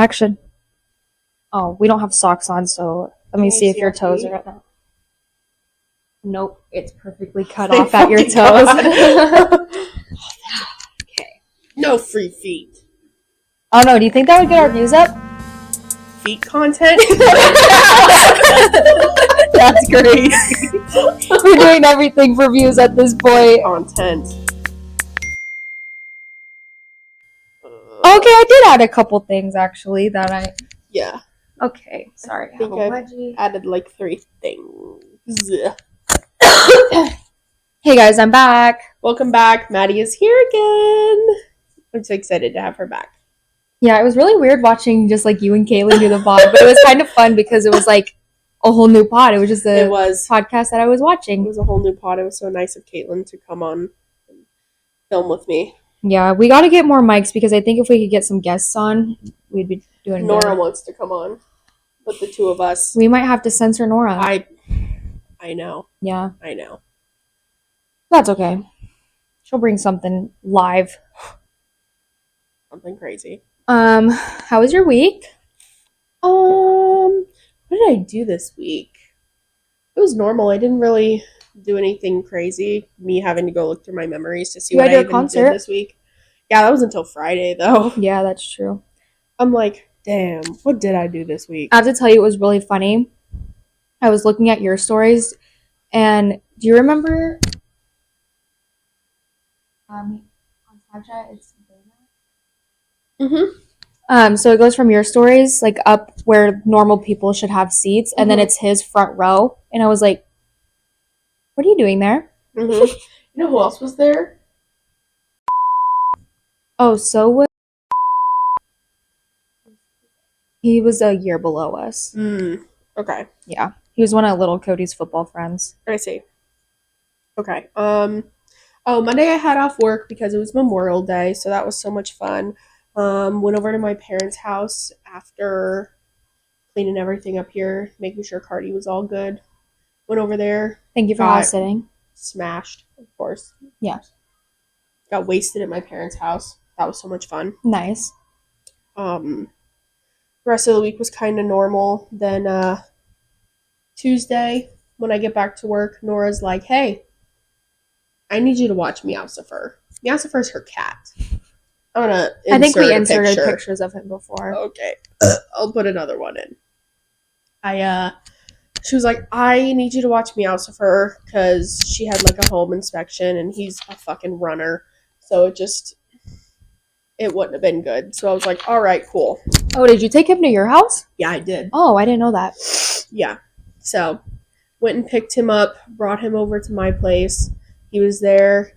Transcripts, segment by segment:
Action. Oh, we don't have socks on, so let me see if your toes are at that. Nope, it's perfectly cut off at your toes. Okay. No free feet. Oh no, do you think that would get our views up? Feet content? That's crazy. We're doing everything for views at this point. Content. Okay, I did add a couple things actually that I... Yeah. Okay, sorry. I think I've added like 3 things. Hey guys, I'm back. Welcome back. Maddie is here again. I'm so excited to have her back. Yeah, it was really weird watching just like you and Kaylee do the pod, but it was kind of fun because it was like a whole new pod. It was just a podcast that I was watching. It was a whole new pod. It was so nice of Caitlin to come on and film with me. Yeah, we got to get more mics because I think if we could get some guests on, we'd be doing Nora good. wants to come on, but the two of us. We might have to censor Nora. I know. Yeah. I know. That's okay. She'll bring something live. Something crazy. How was your week? What did I do this week? It was normal. I didn't really do anything crazy. Me having to go look through my memories to see what I even did this week. Yeah, that was until Friday though. Yeah, that's true. I'm like, damn, what did I do this week? I have to tell you, it was really funny. I was looking at your stories, and do you remember? On Snapchat, it's so it goes from your stories like up where normal people should have seats, and then it's his front row, and I was like, "What are you doing there?" You know who else was there? Oh, so he was a year below us. Okay. Yeah, he was one of little Cody's football friends. I see. Okay. Monday I had off work because it was Memorial Day, so that was so much fun. Went over to my parents' house after cleaning everything up here, making sure Cardi was all good. Went over there. Thank you for house sitting. Smashed, of course. Yeah. Got wasted at my parents' house. That was so much fun. Nice. The rest of the week was kind of normal. Then Tuesday, when I get back to work, Nora's like, "Hey, I need you to watch Meowsifer." Meowsifer's her cat. I think we inserted pictures of him before. Okay. I'll put another one in. She was like, "I need you to watch Meowsifer because she had like a home inspection and he's a fucking runner. So it wouldn't have been good." So I was like, "All right, cool." Oh, did you take him to your house? Yeah, I did. Oh, I didn't know that. Yeah. So went and picked him up, brought him over to my place. He was there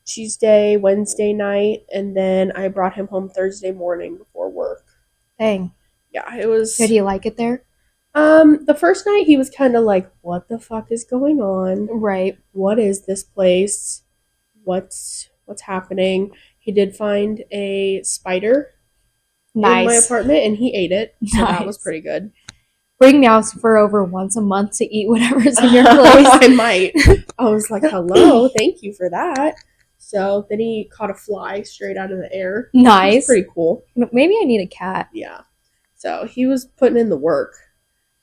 Tuesday, Wednesday night, and then I brought him home Thursday morning before work. Dang. Yeah, it was... Did he like it there? The first night he was kind of like, "What the fuck is going on? Right. What is this place? What's happening?" He did find a spider in my apartment, and he ate it, so that was pretty good. Bring Meowsifer over once a month to eat whatever's in your place. I might. I was like, "Hello, thank you for that." So then he caught a fly straight out of the air. Nice. It was pretty cool. Maybe I need a cat. Yeah. So he was putting in the work.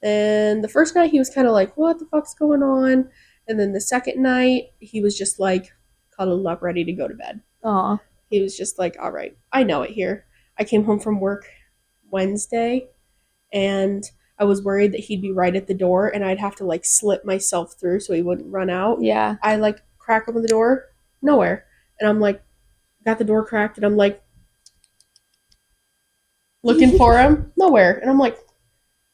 And the first night he was kind of like, "What the fuck's going on?" And then the second night he was just like cuddled up ready to go to bed. Aw. He was just like, "All right, I know it here." I came home from work Wednesday and I was worried that he'd be right at the door and I'd have to like slip myself through so he wouldn't run out. Yeah. I like crack open the door, nowhere. And I'm like, got the door cracked and I'm like looking for him, nowhere. And I'm like,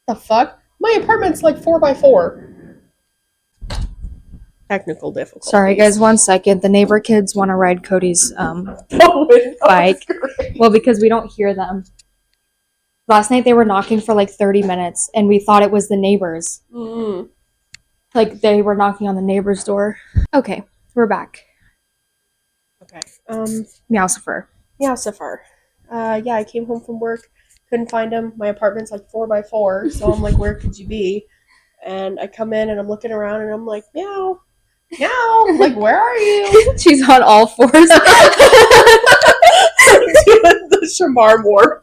the fuck? My apartment's like 4x4. Technical difficulties. Sorry guys, 1 second. The neighbor kids want to ride Cody's bike. Well, because we don't hear them. Last night they were knocking for like 30 minutes and we thought it was the neighbors. Like they were knocking on the neighbor's door. Okay, we're back. Okay. Meowsifer. Meowsifer. Yeah, I came home from work, couldn't find him. My apartment's like 4x4, so I'm like, "Where could you be?" And I come in and I'm looking around and I'm like, "Meow, meow." I'm like, "Where are you?" She's on all fours. The Shamar Moore.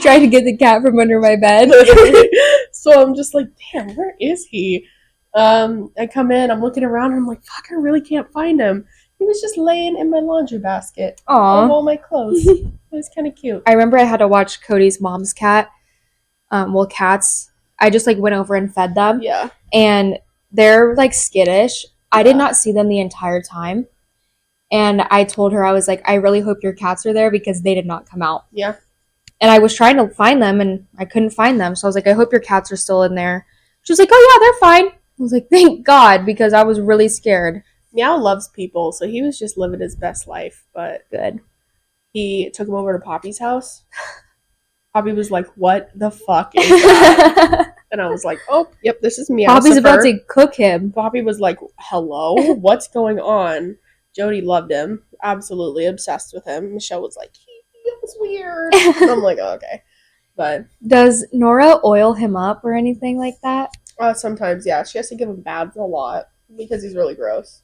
trying to get the cat from under my bed. So I'm just like, damn, where is he? I come in, I'm looking around, and I'm like, fuck, I really can't find him. He was just laying in my laundry basket of Aw. all my clothes. It was kind of cute. I remember I had to watch Cody's mom's cat. Cats. I just like went over and fed them. Yeah. And they're like skittish. I did Yeah. not see them the entire time. And I told her, I was like, I really hope your cats are there because they did not come out. Yeah. And I was trying to find them and I couldn't find them. So I was like, I hope your cats are still in there. She was like, oh yeah, they're fine. I was like, thank God, because I was really scared. Meow loves people, so he was just living his best life. But Good. he took him over to Poppy's house. Poppy was like, what the fuck is that? And I was like, oh, yep, this is Meow. Poppy's about to cook him. Poppy was like, hello? What's going on? Jody loved him. Absolutely obsessed with him. Michelle was like, he was weird. And I'm like, oh, okay. But Does Nora oil him up or anything like that? sometimes, yeah. She has to give him baths a lot because he's really gross.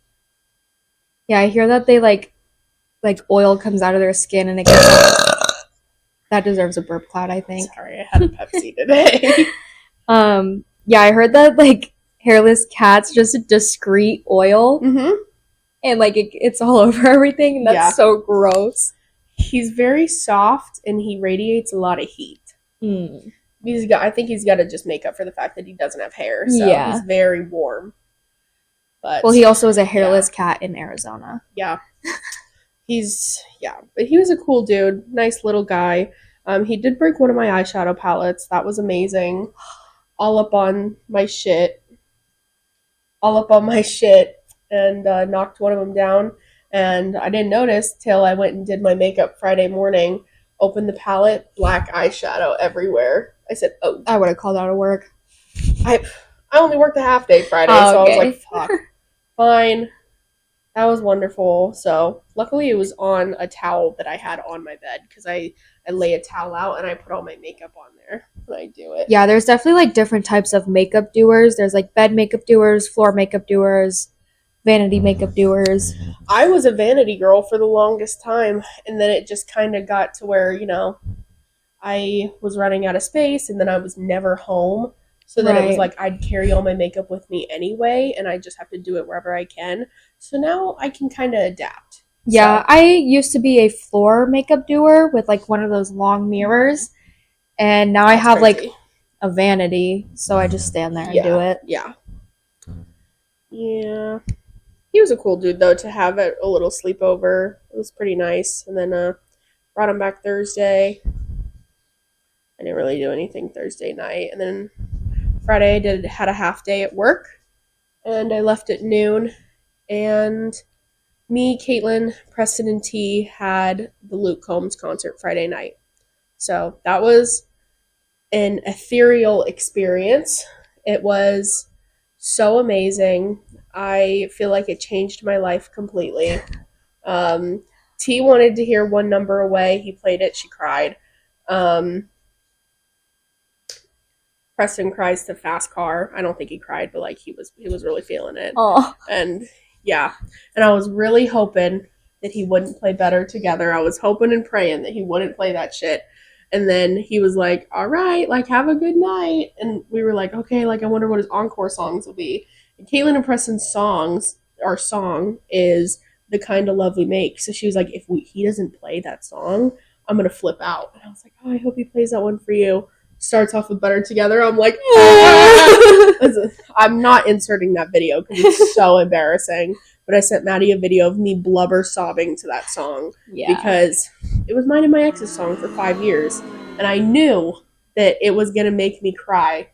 Yeah, I hear that they like oil comes out of their skin and it gets that deserves a burp cloud, I think. Sorry, I had a Pepsi today. Yeah, I heard that like hairless cats just discreet oil Mm-hmm. and like it's all over everything and that's Yeah. so gross. He's very soft and he radiates a lot of heat. I think he's got to just make up for the fact that he doesn't have hair. So Yeah. he's very warm. But Well, he also is a hairless cat in Arizona. yeah. But he was a cool dude. Nice little guy. He did break one of my eyeshadow palettes. That was amazing. All up on my shit. And knocked one of them down. And I didn't notice till I went and did my makeup Friday morning. Opened the palette, black eyeshadow everywhere. I said, oh. I would have called out of work. I only worked a half day Friday, Oh, so I was okay. like, fuck. Fine. That was wonderful. So luckily it was on a towel that I had on my bed because I lay a towel out and I put all my makeup on there when I do it. Yeah, there's definitely like different types of makeup doers. There's like bed makeup doers, floor makeup doers, vanity makeup doers. I was a vanity girl for the longest time, and then it just kind of got to where, I was running out of space and then I was never home. So then it was Right. like I'd carry all my makeup with me anyway, and I just have to do it wherever I can. So now I can kind of adapt. Yeah, So, I used to be a floor makeup doer with like one of those long mirrors. And now I that's have like crazy. a vanity, so I just stand there and do it. Yeah. Yeah. He was a cool dude, though, to have at a little sleepover. It was pretty nice. And then brought him back Thursday. I didn't really do anything Thursday night. And then Friday I had a half day at work. And I left at noon. And me, Caitlin, Preston, and T had the Luke Combs concert Friday night. So that was an ethereal experience. It was so amazing. I feel like it changed my life completely. T wanted to hear One Number Away. He played it. She cried. Preston cries to Fast Car. I don't think he cried, but like he was really feeling it. Oh, And yeah, and I was really hoping that he wouldn't play Better Together. I was hoping and praying that he wouldn't play that shit. And then he was like, all right, like, have a good night. And we were like, okay, like, I wonder what his encore songs will be. And Caitlin and Preston's song is The Kind of Love We Make. So she was like, if he doesn't play that song, I'm going to flip out. And I was like, oh, I hope he plays that one for you. Starts off with Better Together. I'm like, I'm not inserting that video because it's so embarrassing. But I sent Maddie a video of me blubber sobbing to that song yeah. because it was mine and my ex's song for 5 years. And I knew that it was going to make me cry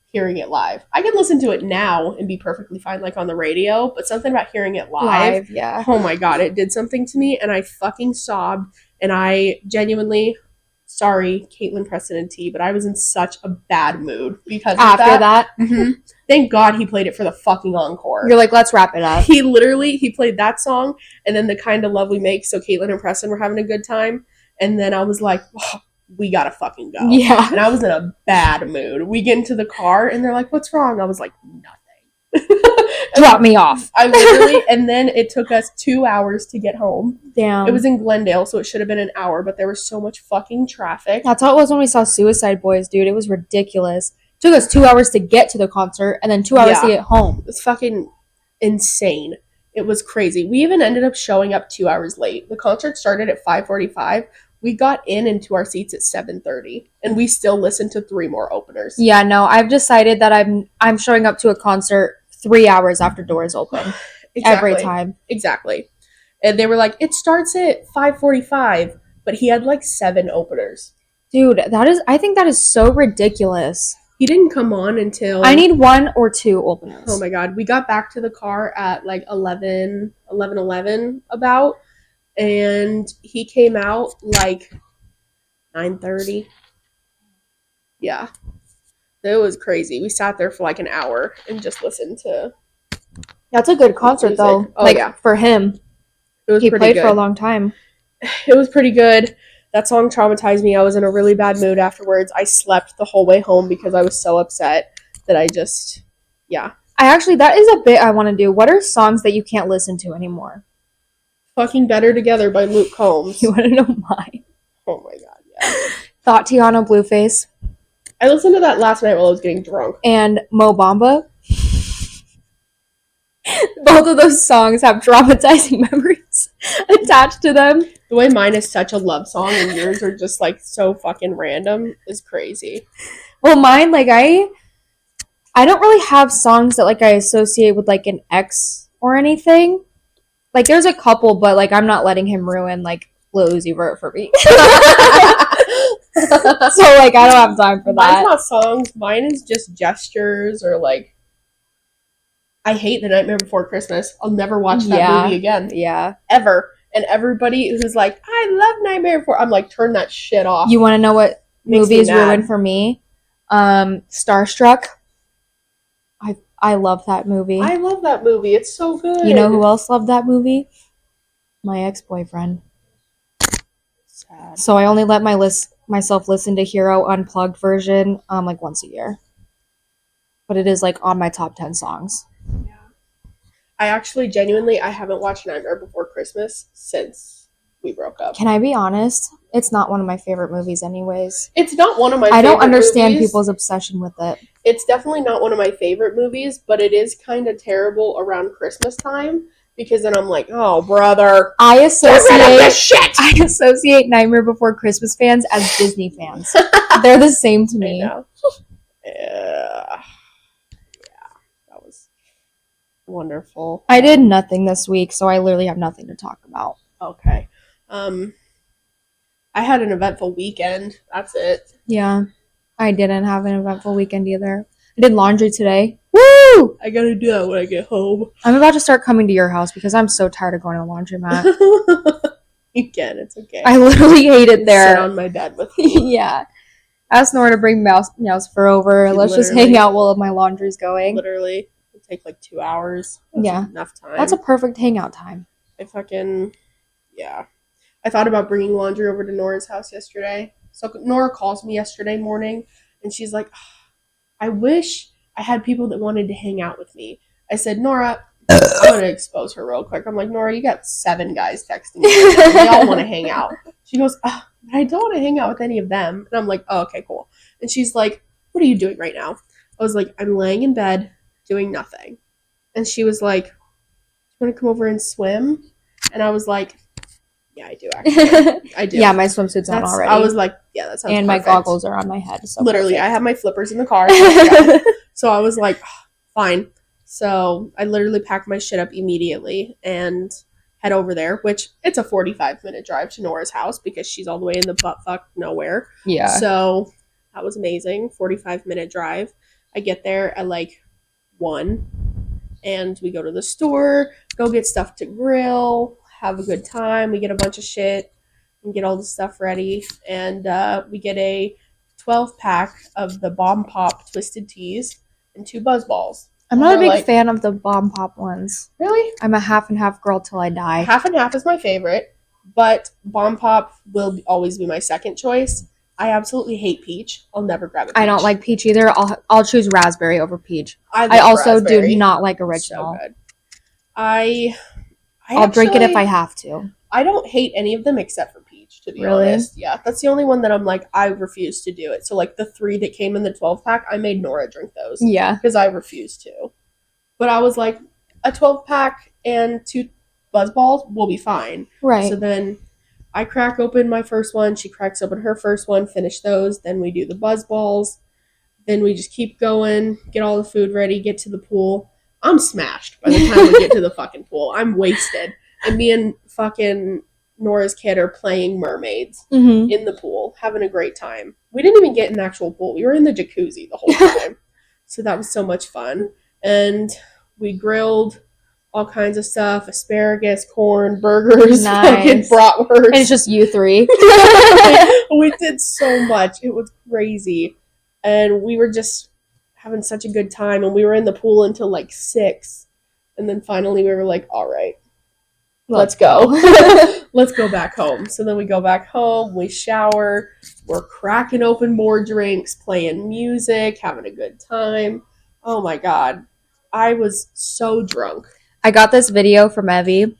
hearing it live. I can listen to it now and be perfectly fine, like on the radio, but something about hearing it live, yeah. oh my God, it did something to me. And I fucking sobbed. And I genuinely, sorry, Caitlin, Preston, and T, but I was in such a bad mood because of After that, Mhm. Thank God he played it for the fucking encore. you're like, let's wrap it up. He played that song and then The Kind of Love We Make, so Caitlin and Preston were having a good time. And then I was like, oh, we gotta fucking go. Yeah. And I was in a bad mood. We get into the car and they're like, what's wrong? I was like, nothing. Drop me off. I literally, and then it took us 2 hours to get home. Damn. It was in Glendale, so it should have been an hour, but there was so much fucking traffic. That's how it was when we saw Suicide Boys, dude. It was ridiculous. It took us 2 hours to get to the concert and then 2 hours to get home. It was fucking insane. It was crazy. We even ended up showing up 2 hours late. The concert started at 5:45. We got into our seats at 7:30, and we still listened to 3 more openers. Yeah, no, I've decided that I'm showing up to a concert 3 hours after doors open. Every time. Exactly. And they were like, it starts at 5:45, but he had like 7 openers. Dude, I think that is so ridiculous. He didn't come on until... I need 1 or 2 openers. Oh my god. We got back to the car at like 11 about, and he came out like 9:30. Yeah. It was crazy. We sat there for like an hour and just listened to... That's a good concert, though. Oh, yeah. For him. It was he pretty played good. for a long time. It was pretty good. That song traumatized me. I was in a really bad mood afterwards. I slept the whole way home because I was so upset that I just... Yeah. That is a bit I want to do. What are songs that you can't listen to anymore? Fucking Better Together by Luke Combs. You want to know mine? Oh my god, yeah. Thought Tiana Blueface. I listened to that last night while I was getting drunk. And Mo Bamba. Both of those songs have traumatizing memories attached to them. The way mine is such a love song and yours are just like so fucking random is crazy. Well, mine, like, I don't really have songs that like I associate with like an ex or anything. Like, there's a couple, but like I'm not letting him ruin like Lil Uzi Vert for me. So like I don't have time for that. Mine's not songs. Mine is just gestures or like... I hate The Nightmare Before Christmas. I'll never watch that movie again. Yeah. Ever. And everybody who's like, I love Nightmare Before... I'm like, turn that shit off. You want to know what movies ruined for me? Starstruck. I love that movie. I love that movie. It's so good. You know who else loved that movie? My ex-boyfriend. Sad. So I only let myself listen to Hero Unplugged version like once a year. But it is like on my top 10 songs. Yeah. I actually genuinely I haven't watched Nightmare Before Christmas since we broke up. Can I be honest? It's not one of my favorite movies anyways. It's not one of my favorite I don't understand movies. people's obsession with it. It's definitely not one of my favorite movies, but it is kind of terrible around Christmas time because then I'm like, oh brother, I associate shit. Nightmare Before Christmas fans as Disney fans. They're the same to me. I know. Yeah. That was wonderful. I did nothing this week, so I literally have nothing to talk about. Okay. I had an eventful weekend. That's it. Yeah. I didn't have an eventful weekend either. I did laundry today. Woo! I gotta do that when I get home. I'm about to start coming to your house because I'm so tired of going to the laundromat. You can. It's okay. I literally hate it there. Sit on my bed with me. Yeah. Ask Nora to bring Mouse for over. Let's just hang out while my laundry's going. Literally. It'll take like 2 hours. That's yeah. enough time. That's a perfect hangout time. Yeah. I thought about bringing laundry over to Nora's house yesterday. So Nora calls me yesterday morning, and she's like, I wish I had people that wanted to hang out with me. I said, Nora, I'm going to expose her real quick. I'm like, Nora, you got 7 guys texting me. They all want to hang out. She goes, I don't want to hang out with any of them. And I'm like, oh, okay, cool. And she's like, what are you doing right now? I was like, I'm laying in bed doing nothing. And she was like, you want to come over and swim? And I was like, yeah, I do actually. I do. Yeah, my swimsuit's on already. I was like, yeah, that sounds and perfect. My goggles are on my head. So literally, I have my flippers in the car. So I was like, fine. So I literally packed my shit up immediately and head over there, which it's a 45-minute drive to Nora's house because she's all the way in the buttfuck nowhere. Yeah. So that was amazing. 45-minute drive. I get there at like 1 and we go to the store, go get stuff to grill, have a good time. We get a bunch of shit and get all the stuff ready. And we get a 12-pack of the Bomb Pop Twisted Teas and 2 Buzz Balls. I'm not a big fan of the Bomb Pop ones. Really? I'm a half and half girl till I die. Half and half is my favorite, but Bomb Pop will always be my second choice. I absolutely hate peach. I'll never grab a peach. I don't like peach either. I'll choose raspberry over peach. I I also raspberry. do not like original. So good. I'll actually drink it if I have to. I don't hate any of them except for peach, to be honest. Yeah, that's the only one that I'm like, I refuse to do it. So like the 3 that came in the 12-pack, I made Nora drink those. Yeah. Because I refuse to. But I was like, a 12-pack and 2 Buzz Balls will be fine. Right. So then I crack open my first one. She cracks open her first one, finish those. Then we do the Buzz Balls. Then we just keep going, get all the food ready, get to the pool. I'm smashed by the time we get to the fucking pool. I'm wasted. And me and fucking Nora's kid are playing mermaids in the pool, having a great time. We didn't even get in the actual pool. We were in the jacuzzi the whole time. So that was so much fun. And we grilled all kinds of stuff, asparagus, corn, burgers, fucking bratwurst. And it's just you 3. We did so much. It was crazy. And we were just having such a good time. And we were in the pool until like 6. And then finally we were like, all right, let's go. Let's go back home. So then we go back home. We shower. We're cracking open more drinks, playing music, having a good time. Oh my God. I was so drunk. I got this video from Evie.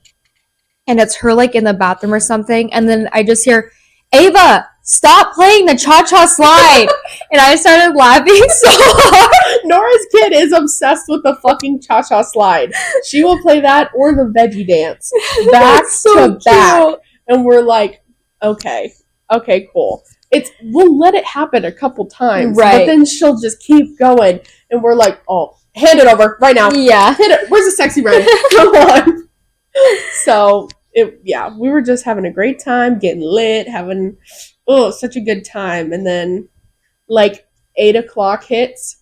And it's her like in the bathroom or something. And then I just hear, Ava, stop playing the cha-cha slide. And I started laughing so hard. Nora's kid is obsessed with the fucking cha-cha slide. She will play that or the veggie dance back to back. And we're like, okay, cool. We'll let it happen a couple times. Right. But then she'll just keep going. And we're like, oh, hand it over right now. Yeah. Hit it. Where's the sexy red? Come on. So, we were just having a great time, getting lit, having, such a good time. And then, like, 8 o'clock hits,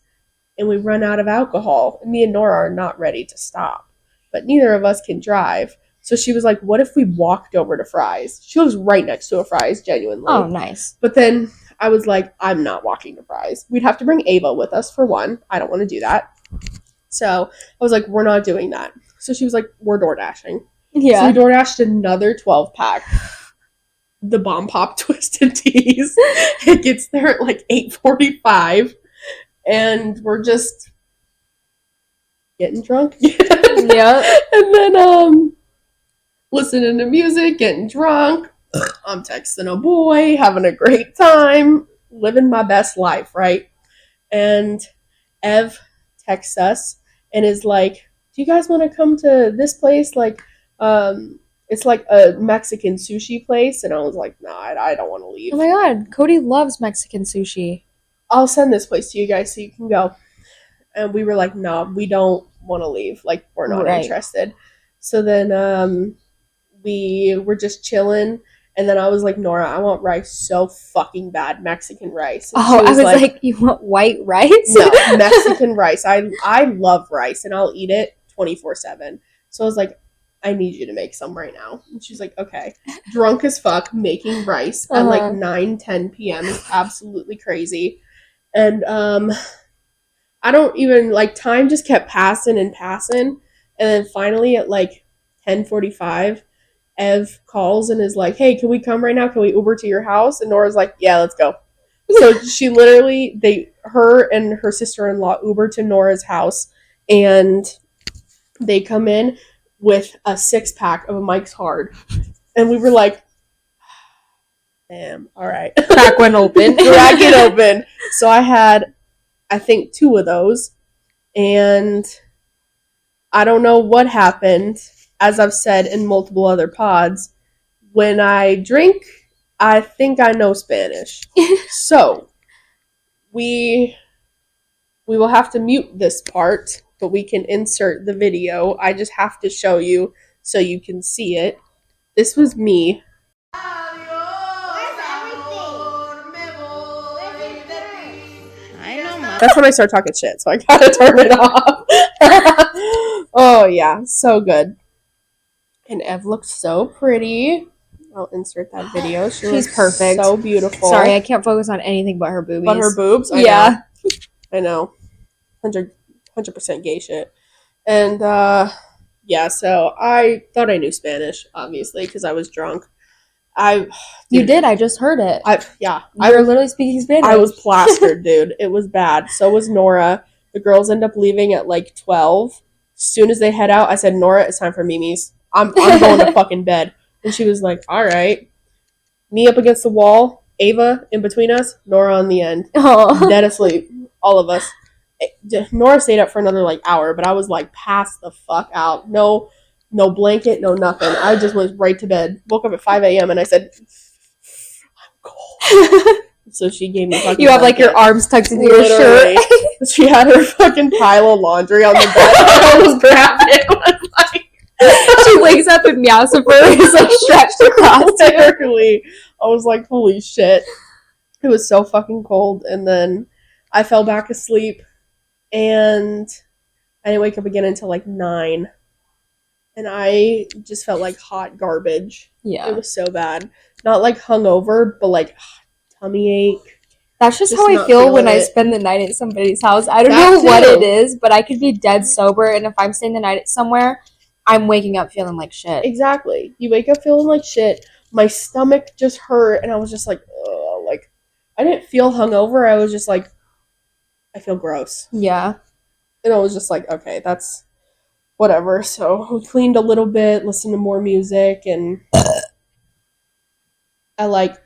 and we run out of alcohol. And me and Nora are not ready to stop. But neither of us can drive. So she was like, what if we walked over to Fry's? She lives right next to a Fry's, genuinely. Oh, nice. But then I was like, I'm not walking to Fry's. We'd have to bring Ava with us for one. I don't want to do that. So I was like, we're not doing that. So she was like, we're door dashing. Yeah. So we door dashed another 12-pack. The Bomb Pop Twisted Teas. It gets there at like 8:45. And we're just getting drunk. Yeah. And then listening to music, getting drunk. I'm texting a boy, having a great time, living my best life, right? And Ev texts us and is like, do you guys want to come to this place? Like, it's like a Mexican sushi place. And I was like, nah, I don't want to leave. Oh my God, Cody loves Mexican sushi. I'll send this place to you guys so you can go. And we were like, no, we don't want to leave. Like, we're not interested. So then we were just chilling. And then I was like, Nora, I want rice so fucking bad. Mexican rice. And I was like, you want white rice? No, Mexican rice. I love rice, and I'll eat it 24/7. So I was like, I need you to make some right now. And she's like, okay. Drunk as fuck, making rice at like 9-10 p.m. It's absolutely crazy. And I don't even, like, time just kept passing. And then finally at like 10:45, Ev calls and is like, hey, can we come right now? Can we Uber to your house? And Nora's like, yeah, let's go. So she literally, her and her sister-in-law Uber to Nora's house, and they come in with a 6-pack of a Mike's Hard. And we were like, damn, all right. Crack one open. Crack it open. So I had, I think, 2 of those. And I don't know what happened. As I've said in multiple other pods, when I drink, I think I know Spanish. So, we will have to mute this part, but we can insert the video. I just have to show you so you can see it. This was me. That's when I start talking shit, so I gotta turn it off. Oh, yeah, so good. And Ev looks so pretty. I'll insert that video. She's perfect. So beautiful. Sorry, I can't focus on anything but her boobies. But her boobs? I know. 100% gay shit. And, so I thought I knew Spanish, obviously, because I was drunk. You did. I just heard it. Yeah. You were literally speaking Spanish. I was plastered, dude. It was bad. So was Nora. The girls end up leaving at like 12. As soon as they head out, I said, Nora, it's time for Mimi's. I'm going to fucking bed. And she was like, all right. Me up against the wall, Ava in between us, Nora on the end. Oh. Dead asleep. All of us. Nora stayed up for another like hour, but I was like passed the fuck out. No blanket, no nothing. I just went right to bed. Woke up at 5 a.m. and I said, I'm cold. So she gave me fucking You have like blanket. your arms tucked into your shirt. She had her fucking pile of laundry on the bed. I was grabbing it. Was like, she wakes up and meows of her is like stretched across. Literally. I was like, holy shit. It was so fucking cold. And then I fell back asleep and I didn't wake up again until like 9. And I just felt like hot garbage. Yeah. It was so bad. Not like hungover, but like tummy ache. That's just how I feel when I spend the night at somebody's house. I don't know what it is, but I could be dead sober, and if I'm staying the night at somewhere, I'm waking up feeling like shit. Exactly. You wake up feeling like shit. My stomach just hurt, and I was just like, ugh. Like, I didn't feel hungover. I was just like, I feel gross. Yeah. And I was just like, okay, that's whatever. So we cleaned a little bit, listened to more music, and at like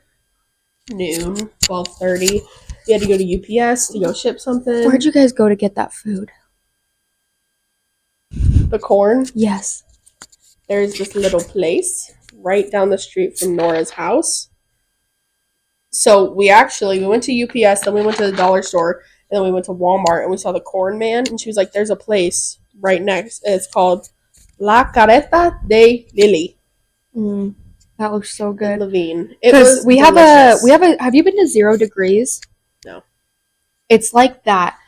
noon, 12:30, we had to go to UPS to go ship something. Where'd you guys go to get that food? The corn? Yes. There's this little place right down the street from Nora's house. So we went to UPS, then we went to the dollar store, and then we went to Walmart, and we saw the corn man, and she was like, there's a place right next, and it's called La Carreta de Lily. That looks so good. Levine. Because we have have you been to 0 Degrees? No. It's like that.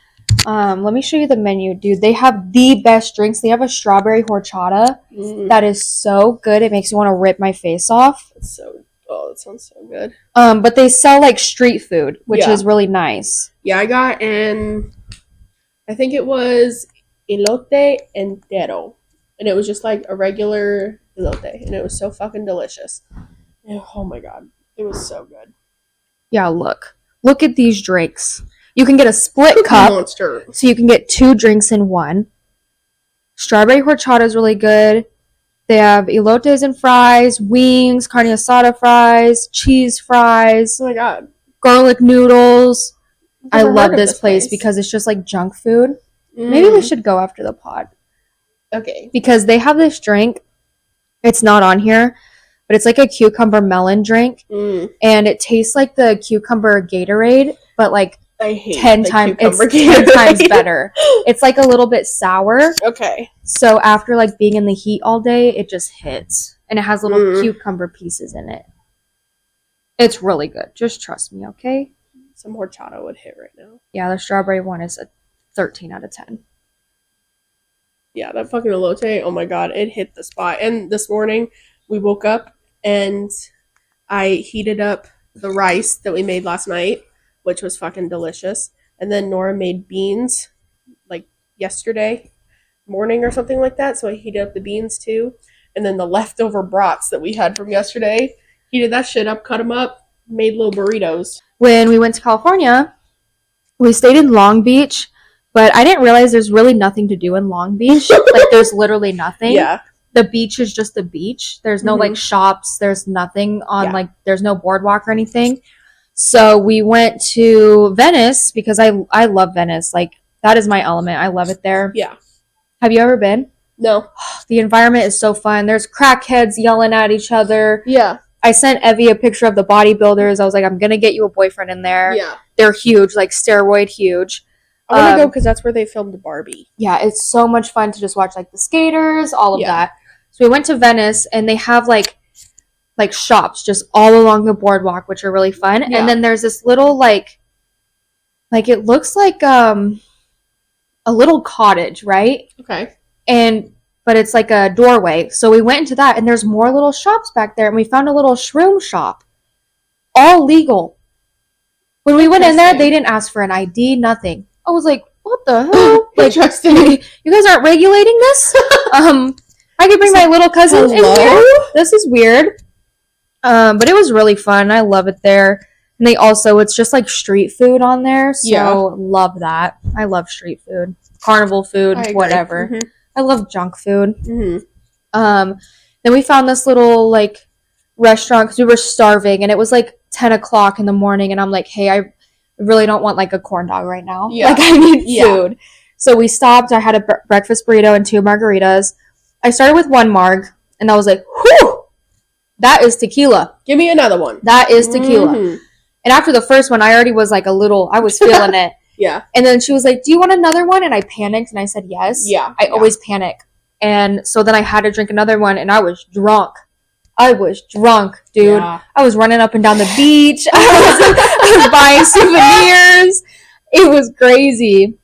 Let me show you the menu, dude. They have the best drinks. They have a strawberry horchata that is so good. It makes me want to rip my face off. That sounds so good. But they sell like street food, which is really nice. Yeah, I got I think it was elote entero. And it was just like a regular elote. And it was so fucking delicious. Oh my god. It was so good. Yeah, look. Look at these drinks. You can get a split cup. Monster. So you can get 2 drinks in one. Strawberry horchata is really good. They have elotes and fries, wings, carne asada fries, cheese fries. Oh my god. Garlic noodles. I love this place because it's just like junk food. Maybe we should go after the pod. Okay. Because they have this drink. It's not on here, but it's like a cucumber melon drink. And it tastes like the cucumber Gatorade, but like I hate 10 times better. It's like a little bit sour. Okay. So after like being in the heat all day, it just hits. And it has little cucumber pieces in it. It's really good. Just trust me, okay? Some horchata would hit right now. Yeah, the strawberry one is a 13 out of 10. Yeah, that fucking elote, oh my god, it hit the spot. And this morning, we woke up and I heated up the rice that we made last night, which was fucking delicious. And then Nora made beans, like, yesterday morning or something like that, so I heated up the beans too. And then the leftover brats that we had from yesterday, heated that shit up, cut them up, made little burritos. When we went to California, we stayed in Long Beach, but I didn't realize there's really nothing to do in Long Beach. Like, there's literally nothing. Yeah. The beach is just the beach. There's no, like, shops. There's nothing on, like, there's no boardwalk or anything. So we went to Venice because I love Venice. Like, that is my element. I love it there. Yeah. Have you ever been? No. The environment is so fun. There's crackheads yelling at each other. Yeah. I sent Evie a picture of the bodybuilders. I was like, I'm going to get you a boyfriend in there. Yeah. They're huge, like steroid huge. I want to go because that's where they filmed Barbie. Yeah, it's so much fun to just watch like the skaters, all of that. So we went to Venice and they have like shops just all along the boardwalk, which are really fun. Yeah. And then there's this little like it looks like a little cottage, right? Okay. But it's like a doorway. So we went into that and there's more little shops back there and we found a little shroom shop. All legal. When we went in there, they didn't ask for an ID, nothing. I was like, what the hell? Like, you guys aren't regulating this? I could bring my little cousin in here. This is weird. But it was really fun. I love it there. And it's just like street food on there. So love that. I love street food. Carnival food, whatever. Mm-hmm. I love junk food. Mm-hmm. Then we found this little like restaurant because we were starving and it was like 10 o'clock in the morning and I'm like, hey, I really don't want like a corn dog right now. Yeah. Like I need food. So we stopped. I had a breakfast burrito and 2 margaritas. I started with 1 marg and I was like, whew, that is tequila. Give me another one. That is tequila. Mm-hmm. And after the first one, I already was like I was feeling it. Yeah. And then she was like, do you want another one? And I panicked and I said yes. Yeah. I always panic. And so then I had to drink another one and I was drunk. I was drunk, dude. Yeah. I was running up and down the beach. I was buying souvenirs. It was crazy.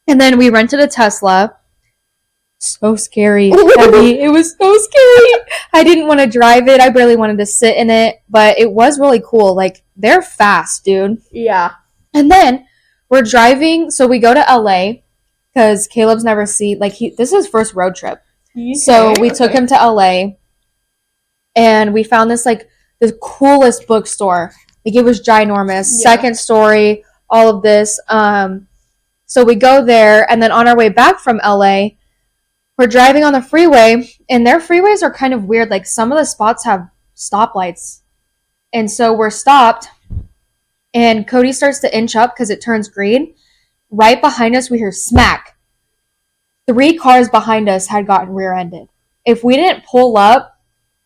And then we rented a Tesla. So scary. Heavy. It was so scary. I didn't want to drive it. I barely wanted to sit in it. But it was really cool. Like, they're fast, dude. Yeah. And then we're driving. So we go to LA. Because Caleb's never seen, like, this is his first road trip. Okay, so we took him to LA, and we found this, like, the coolest bookstore. Like, it was ginormous. Yeah. Second story, all of this. So we go there, and then on our way back from LA, we're driving on the freeway, and their freeways are kind of weird. Like, some of the spots have stoplights. And so we're stopped, and Cody starts to inch up because it turns green. Right behind us, we hear smack. 3 cars behind us had gotten rear-ended. If we didn't pull up,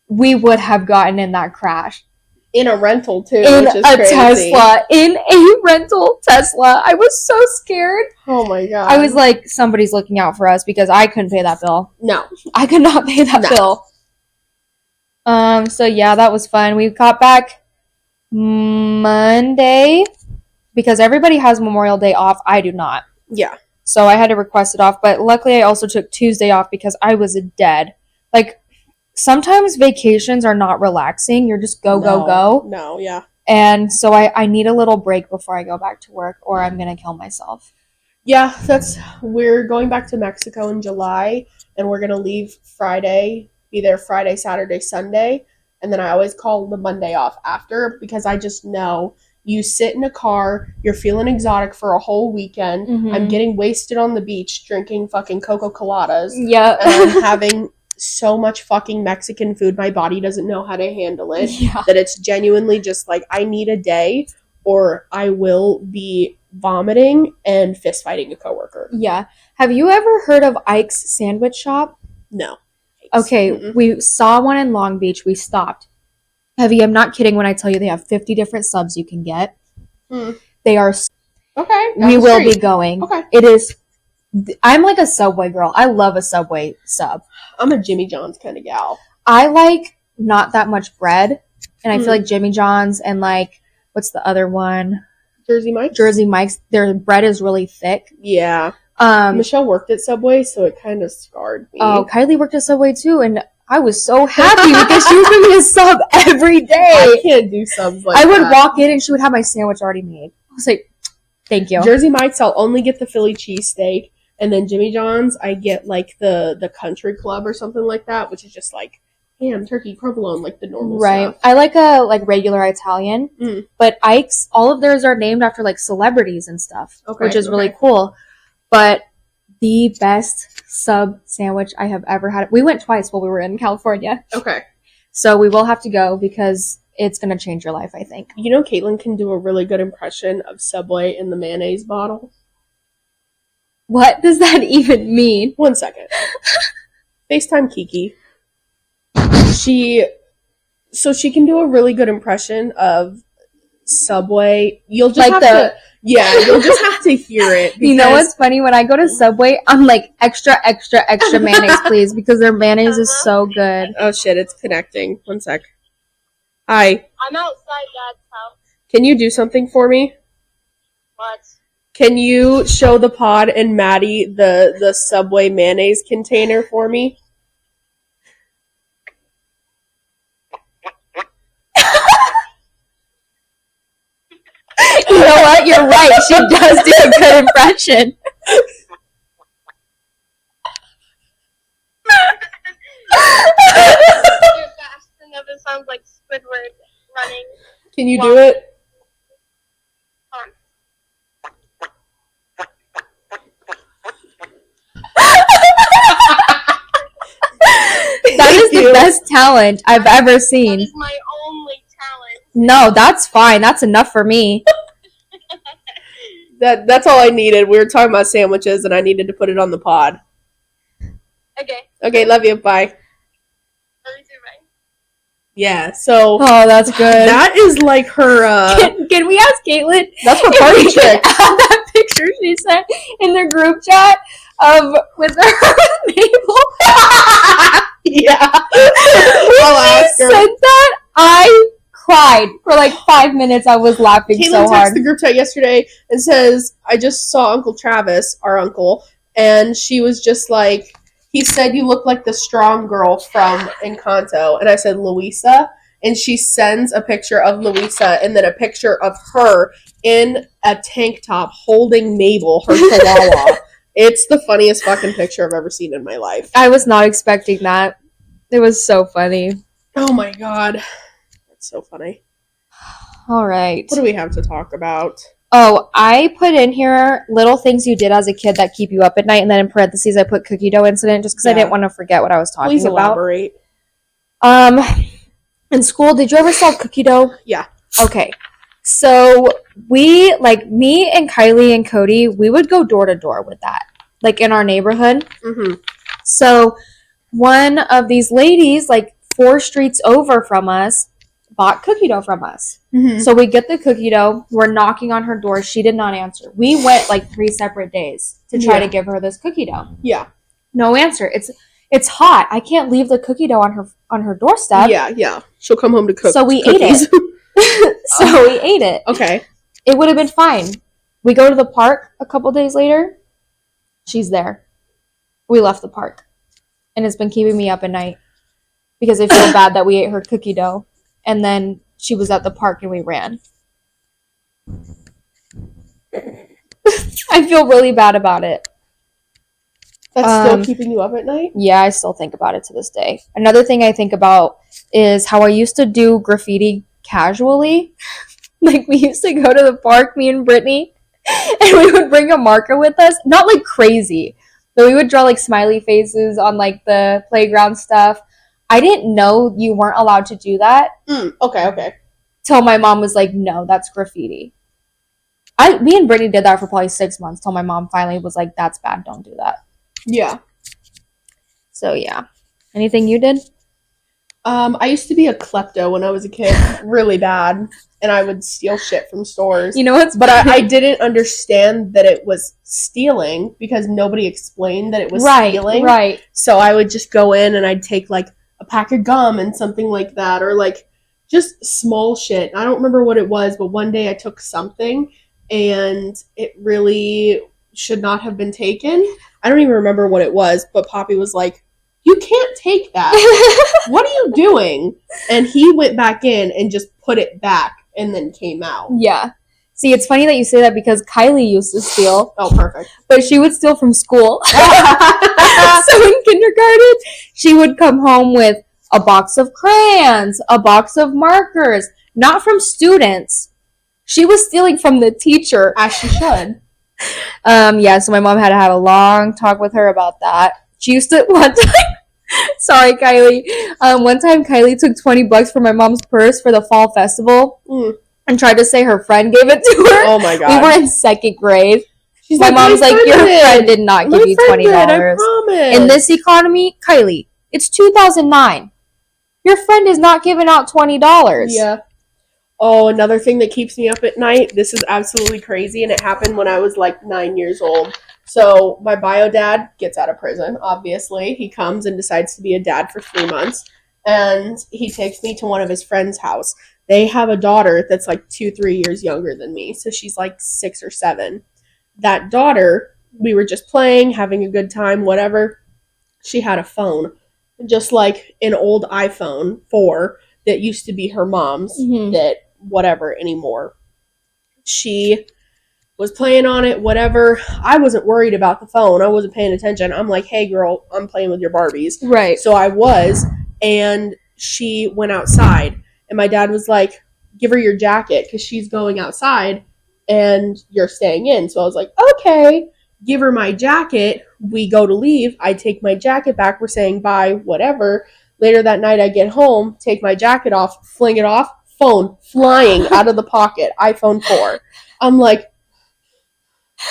we would have gotten in that crash. In a rental, too, which is crazy. Tesla. In a rental Tesla. I was so scared. Oh, my God. I was like, somebody's looking out for us because I couldn't pay that bill. No. I could not pay that bill. So, yeah, that was fun. We got back Monday. Because everybody has Memorial Day off. I do not. Yeah. So I had to request it off. But luckily I also took Tuesday off because I was dead. Like, sometimes vacations are not relaxing. You're just go. No, yeah. And so I need a little break before I go back to work or I'm going to kill myself. Yeah, we're going back to Mexico in July. And we're going to leave Friday, be there Friday, Saturday, Sunday. And then I always call the Monday off after because I just know... You sit in a car, you're feeling exotic for a whole weekend. Mm-hmm. I'm getting wasted on the beach drinking fucking Coca-Coladas. Yeah. And I'm having so much fucking Mexican food, my body doesn't know how to handle it. Yeah. That it's genuinely just like, I need a day or I will be vomiting and fist fighting a coworker. Yeah. Have you ever heard of Ike's Sandwich Shop? No. Okay, mm-mm. We saw one in Long Beach. We stopped. Heavy, I'm not kidding when I tell you they have 50 different subs you can get. They are... Okay. We will be going. Okay. It is... I'm like a Subway girl. I love a Subway sub. I'm a Jimmy John's kind of gal. I like not that much bread. And I feel like Jimmy John's and like... What's the other one? Jersey Mike's? Jersey Mike's. Their bread is really thick. Yeah. Michelle worked at Subway, so it kind of scarred me. Oh, Kylie worked at Subway too, and... I was so happy because she was giving me a sub every day. I can't do subs like that. I would walk in and she would have my sandwich already made. I was like, thank you. Jersey Mike's, I'll only get the Philly cheesesteak. And then Jimmy John's, I get like the country club or something like that, which is just like ham, turkey, provolone, like the normal stuff. I like a regular Italian. But Ike's, all of theirs are named after like celebrities and stuff, which is really cool. But the best sub sandwich I have ever had. We went twice while we were in California. Okay. So we will have to go because it's going to change your life, I think. You know, Caitlin can do a really good impression of Subway in the mayonnaise bottle. What does that even mean? 1 second. FaceTime Kiki. She can do a really good impression of Subway. You'll just like you'll just have to hear it. You know what's funny? When I go to Subway, I'm like, extra mayonnaise, please, because their mayonnaise is so good. Oh, shit, it's connecting. 1 sec. Hi. I'm outside Dad's house. Can you do something for me? What? Can you show the pod and Maddie the Subway mayonnaise container for me? You know what? You're right. She does do a good impression. Your accent never sounds like Squidward. Can you do it? That is the best talent I've ever That seen. is my only talent. No, that's fine. That's enough for me. That's all I needed. We were talking about sandwiches, and I needed to put it on the pod. Okay. Okay, love you. Bye. Love you too, bye. Yeah, so Oh, that's good. that is like her. Can we ask Caitlin? That's her if party we could trick. add that picture she sent in their group chat of with her Mabel. Yeah. When I'll she ask her. sent that, I cried for like 5 minutes. I was laughing Caitlin so texted hard. the group chat yesterday and says, I just saw Uncle Travis, our uncle, and she was just like, he said you look like the strong girl from Encanto. And I said, Luisa. And she sends a picture of Luisa and then a picture of her in a tank top holding Mabel, her chihuahua. It's the funniest fucking picture I've ever seen in my life. I was not expecting that. It was so funny. Oh my god. That's so funny. All right. What do we have to talk about? Oh, I put in here little things you did as a kid that keep you up at night, and then in parentheses I put cookie dough incident just because I Yeah. didn't want to forget what I was talking Please about. elaborate. In school, did you ever sell cookie dough? Yeah. Okay. So we, like me and Kylie and Cody, we would go door to door with that, like in our neighborhood. Mm-hmm. So one of these ladies, like 4 streets over from us, bought cookie dough from us. Mm-hmm. So we get the cookie dough. We're knocking on her door. She did not answer. We went like 3 separate days to try to give her this cookie dough. Yeah. No answer. It's hot. I can't leave the cookie dough on her doorstep. Yeah. She'll come home to cook. So we cookies. ate it. So we ate it. Okay. It would have been fine. We go to the park a couple days later. She's there. We left the park. And it's been keeping me up at night because I feel bad that we ate her cookie dough. And then she was at the park and we ran. I feel really bad about it. That's still keeping you up at night? Yeah, I still think about it to this day. Another thing I think about is how I used to do graffiti casually. Like, we used to go to the park, me and Brittany, and we would bring a marker with us. Not like crazy, but we would draw like smiley faces on like the playground stuff. I didn't know you weren't allowed to do that Okay. till my mom was like, no, that's graffiti. Me and Brittany did that for probably 6 months till my mom finally was like, that's bad, don't do that. Yeah. So yeah. Anything you did? I used to be a klepto when I was a kid, really bad, and I would steal shit from stores. You know what's But I didn't understand that it was stealing because nobody explained that it was stealing. Right. So I would just go in and I'd take like a pack of gum and something like that, or like just small shit. I don't remember what it was, but one day I took something and it really should not have been taken. I don't even remember what it was, but Poppy was like, you can't take that. What are you doing? And he went back in and just put it back and then came out. Yeah. See, it's funny that you say that because Kylie used to steal, Oh, perfect. but she would steal from school. So in kindergarten, she would come home with a box of crayons, a box of markers, not from students. She was stealing from the teacher. As she should. Yeah, so my mom had to have a long talk with her about that. She used to, one time, sorry, Kylie. One time Kylie took $20 from my mom's purse for the fall festival and tried to say her friend gave it to her. Oh my god. We were in 2nd grade. She's My mom's like, your friend did not give you $20. I promise. In this economy, Kylie, it's 2009. Your friend is not giving out $20. Yeah. Oh, another thing that keeps me up at night. This is absolutely crazy, and it happened when I was like 9 years old. So my bio dad gets out of prison, obviously. He comes and decides to be a dad for 3 months, and he takes me to one of his friends' house. They have a daughter that's like 2-3 years younger than me, so she's like 6 or 7. That daughter, we were just playing, having a good time, whatever. She had a phone, just like an old iPhone 4 that used to be her mom's, that whatever anymore. She was playing on it, whatever. I wasn't worried about the phone. I wasn't paying attention. I'm like, hey girl, I'm playing with your Barbies. Right. So I was, and she went outside, and my dad was like, give her your jacket because she's going outside and you're staying in. So I was like, okay, give her my jacket. We go to leave. I take my jacket back. We're saying bye, whatever. Later that night, I get home, take my jacket off, fling it off, phone flying out of the pocket, iPhone 4. I'm like,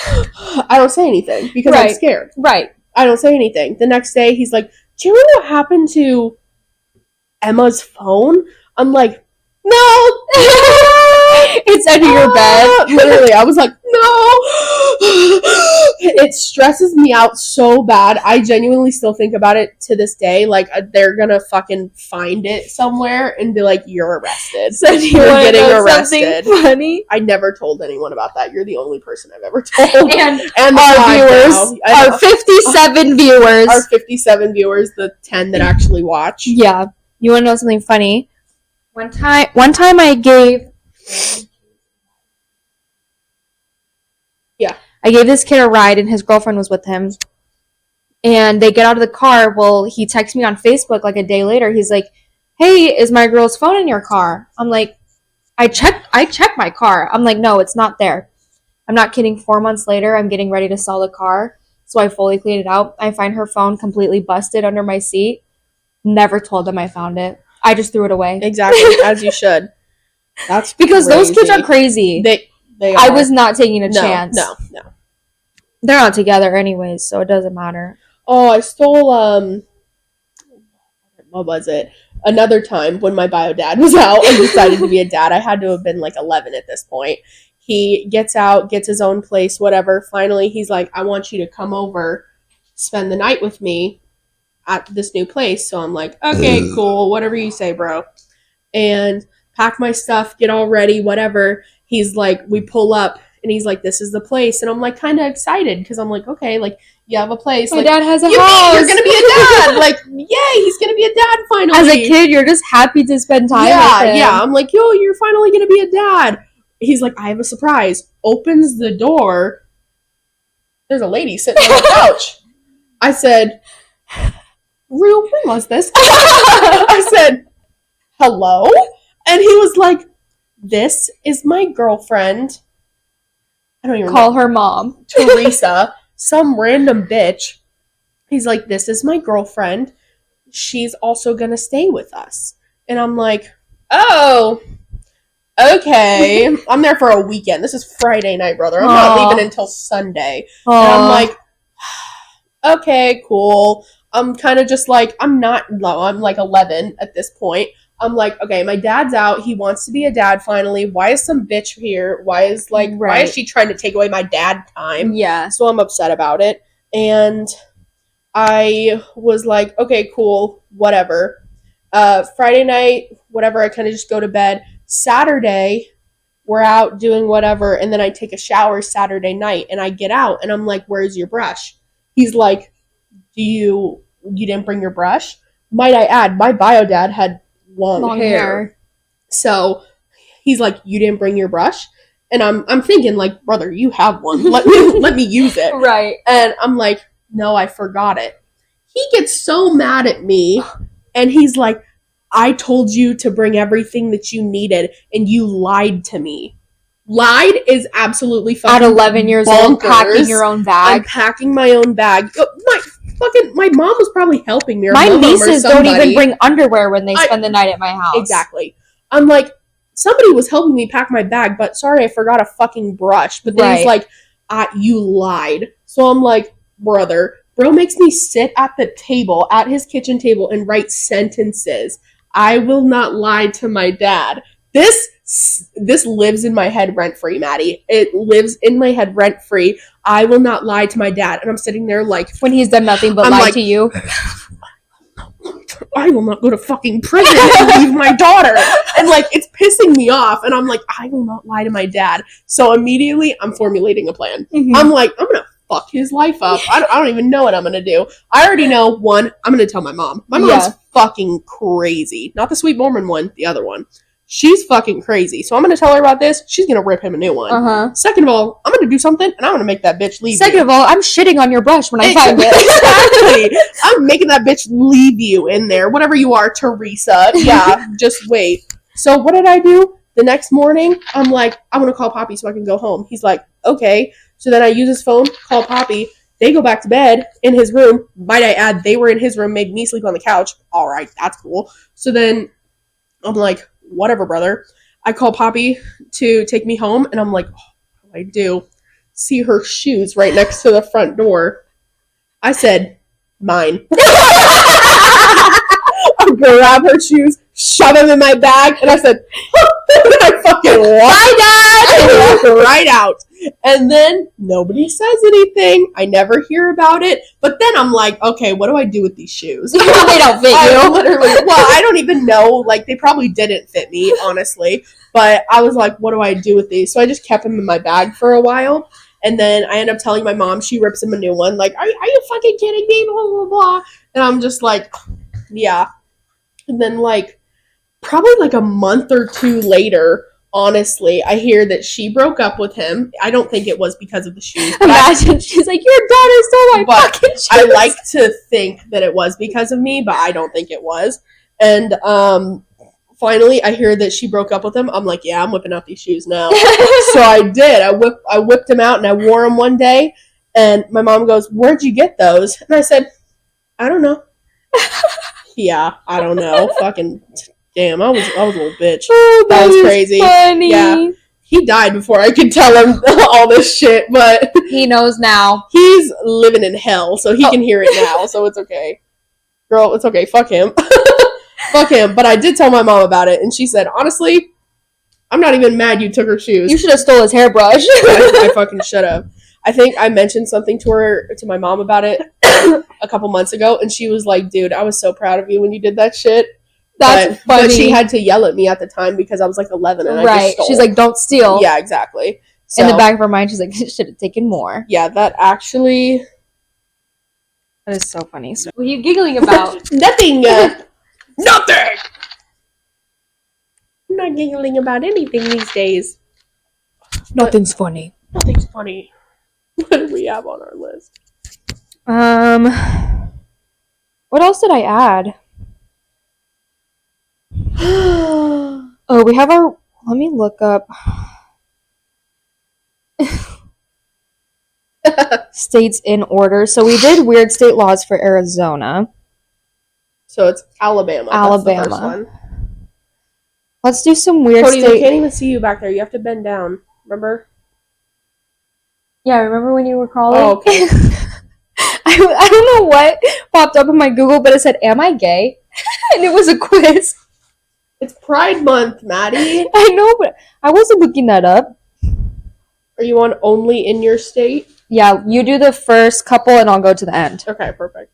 I don't say anything because I'm scared. Right. I don't say anything. The next day, he's like, do you know what happened to Emma's phone? I'm like, no. It's under your bed. Literally, I was like, no. It stresses me out so bad. I genuinely still think about it to this day. Like, they're gonna fucking find it somewhere and be like, you're arrested. So you're getting arrested. Funny. I never told anyone about that. You're the only person I've ever told. And our viewers, our 57 viewers. Our 57 viewers, the 10 that actually watch. Yeah. You want to know something funny? One time I gave this kid a ride and his girlfriend was with him. And they get out of the car. Well, he texts me on Facebook like a day later. He's like, hey, is my girl's phone in your car? I'm like, I checked my car. I'm like, no, it's not there. I'm not kidding. 4 months later, I'm getting ready to sell the car. So I fully cleaned it out. I find her phone completely busted under my seat. Never told them I found it. I just threw it away. Exactly, as you should. That's because crazy. Those kids are crazy. They are. I was not taking a chance. No. They're not together anyways, so it doesn't matter. Oh, I stole, what was it? Another time when my bio dad was out and decided to be a dad. I had to have been like 11 at this point. He gets out, gets his own place, whatever. Finally, he's like, I want you to come over, spend the night with me at this new place. So I'm like, okay, cool, whatever you say, bro. And pack my stuff, get all ready, whatever. He's like, we pull up, and he's like, this is the place. And I'm like, kind of excited, because I'm like, okay, like, you have a place. My like, dad has a house. You're going to be a dad. Like, yay, he's going to be a dad finally. As a kid, you're just happy to spend time with him. Yeah, I'm like, yo, you're finally going to be a dad. He's like, I have a surprise. Opens the door. There's a lady sitting on the couch. I said, real, when was this? I said, hello? And he was like, this is my girlfriend. I don't even call her mom. Teresa, some random bitch. He's like, this is my girlfriend. She's also gonna stay with us. And I'm like, oh, okay. I'm there for a weekend. This is Friday night, brother. I'm not leaving until Sunday. And I'm like, okay, cool. I'm kind of just like, I'm like 11 at this point. I'm like, okay, my dad's out. He wants to be a dad finally. Why is some bitch here? Why is she trying to take away my dad time? Yeah. So I'm upset about it. And I was like, okay, cool, whatever. Friday night, whatever, I kind of just go to bed. Saturday, we're out doing whatever, and then I take a shower Saturday night, and I get out, and I'm like, where's your brush? He's like, you didn't bring your brush? Might I add, my bio dad had long hair. So he's like, you didn't bring your brush? And I'm thinking, like, brother, you have one. Let me use it. Right. And I'm like, no, I forgot it. He gets so mad at me, and he's like, I told you to bring everything that you needed, and you lied to me. Lied is absolutely fucking at 11 years bonkers. Old, packing your own bag. I'm packing my own bag. My mom was probably helping me. Or my mom nieces or don't even bring underwear when they spend the night at my house. Exactly. I'm like, somebody was helping me pack my bag, but sorry, I forgot a fucking brush. But then he's like, you lied. So I'm like, brother, bro makes me sit at the table, at his kitchen table, and write sentences. I will not lie to my dad. This lives in my head rent-free, Maddie. It lives in my head rent-free. I will not lie to my dad. And I'm sitting there like... when he's done nothing but lie to you. I will not go to fucking prison to leave my daughter. And like, it's pissing me off. And I'm like, I will not lie to my dad. So immediately, I'm formulating a plan. Mm-hmm. I'm like, I'm going to fuck his life up. I don't even know what I'm going to do. I already know, one, I'm going to tell my mom. My mom's fucking crazy. Not the sweet Mormon one, the other one. She's fucking crazy. So I'm going to tell her about this. She's going to rip him a new one. Uh-huh. Second of all, I'm going to do something, and I'm going to make that bitch leave Second of all, I'm shitting on your brush when I find it. Exactly. I'm making that bitch leave you in there. Whatever you are, Teresa. Yeah, just wait. So what did I do? The next morning, I'm like, I'm going to call Poppy so I can go home. He's like, okay. So then I use his phone, call Poppy. They go back to bed in his room. Might I add, they were in his room, made me sleep on the couch. All right, that's cool. So then I'm like, whatever, brother. I call Poppy to take me home, and I'm like, oh, what do I do? See her shoes right next to the front door. I said, mine. I grab her shoes, shove them in my bag, and I said, and I fucking walked, I walked right out. And then nobody says anything. I never hear about it. But then I'm like, okay, what do I do with these shoes? They don't fit I you. literally, well, I don't even know. Like, they probably didn't fit me, honestly. But I was like, what do I do with these? So I just kept them in my bag for a while. And then I end up telling my mom. She rips him a new one. Like, are you fucking kidding me? Blah, blah, blah. And I'm just like, yeah. And then, like, probably like a month or two later, honestly, I hear that she broke up with him. I don't think it was because of the shoes. Imagine she's like, your daughter stole my But fucking shoes. I like to think that it was because of me, but I don't think it was. And finally, I hear that she broke up with him. I'm like, yeah, I'm whipping out these shoes now. So I did. I whipped them out and I wore them one day. And my mom goes, "Where'd you get those?" And I said, "I don't know." Yeah, I don't know. Fucking damn, I was a little bitch. Oh, That was is crazy. Funny. Yeah. He died before I could tell him all this shit, but He knows now. he's living in hell, so he can hear it now, so it's okay. Girl, it's okay. Fuck him. Fuck him. But I did tell my mom about it, and she said, honestly, I'm not even mad you took her shoes. You should have stole his hairbrush. I fucking should have. I think I mentioned something to my mom about it a couple months ago, and she was like, dude, I was so proud of you when you did that shit. That's funny. But she had to yell at me at the time because I was like 11 and I just right. stole. She's like, don't steal. Yeah, exactly. So, In the back of her mind, she's like, should have taken more. yeah, that actually... That is so funny. So, what are you giggling about? Nothing! Nothing! I'm not giggling about anything these days. Nothing's funny. Nothing's funny. What do we have on our list? What else did I add? Oh, we have our... Let me look up... states in order. So we did weird state laws for Arizona. So it's Alabama. Alabama. That's the first one. Let's do some weird Cody, they state... can't even see you back there. You have to bend down. Remember? Yeah, remember when you were crawling? Oh, okay. I don't know what popped up in my Google, but it said, am I gay? And it was a quiz. It's Pride Month, Maddie. I know, but I wasn't looking that up. Are you on only in your state? Yeah, you do the first couple and I'll go to the end. Okay, perfect.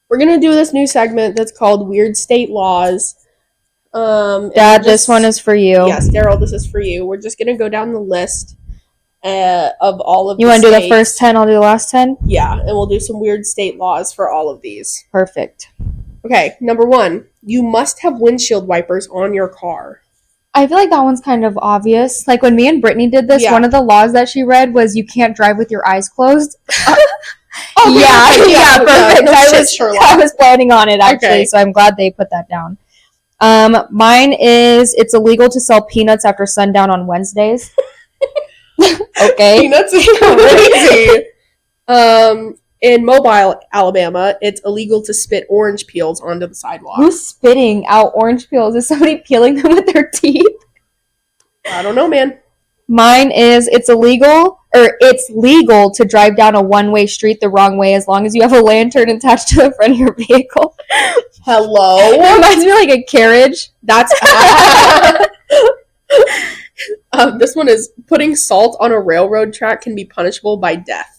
We're going to do this new segment that's called Weird State Laws. Dad, this one is for you. Yes, Daryl, this is for you. We're just going to go down the list of all of You want to do the first 10, I'll do the last 10? Yeah, and we'll do some weird state laws for all of these. Perfect. Okay, number 1. You must have windshield wipers on your car. I feel like that one's kind of obvious. Like when me and Brittany did this, Yeah. one of the laws that she read was you can't drive with your eyes closed. Oh, yeah, perfect. No shit, I Sherlock. was planning on it actually, Okay. so I'm glad they put that down. Mine is it's illegal to sell peanuts after sundown on Wednesdays. Okay. Peanuts is crazy. In Mobile, Alabama, it's illegal to spit orange peels onto the sidewalk. Who's spitting out orange peels? Is somebody peeling them with their teeth? I don't know, man. Mine is it's legal to drive down a one-way street the wrong way as long as you have a lantern attached to the front of your vehicle. Hello? It reminds me of like a carriage. That's... this one is putting salt on a railroad track can be punishable by death.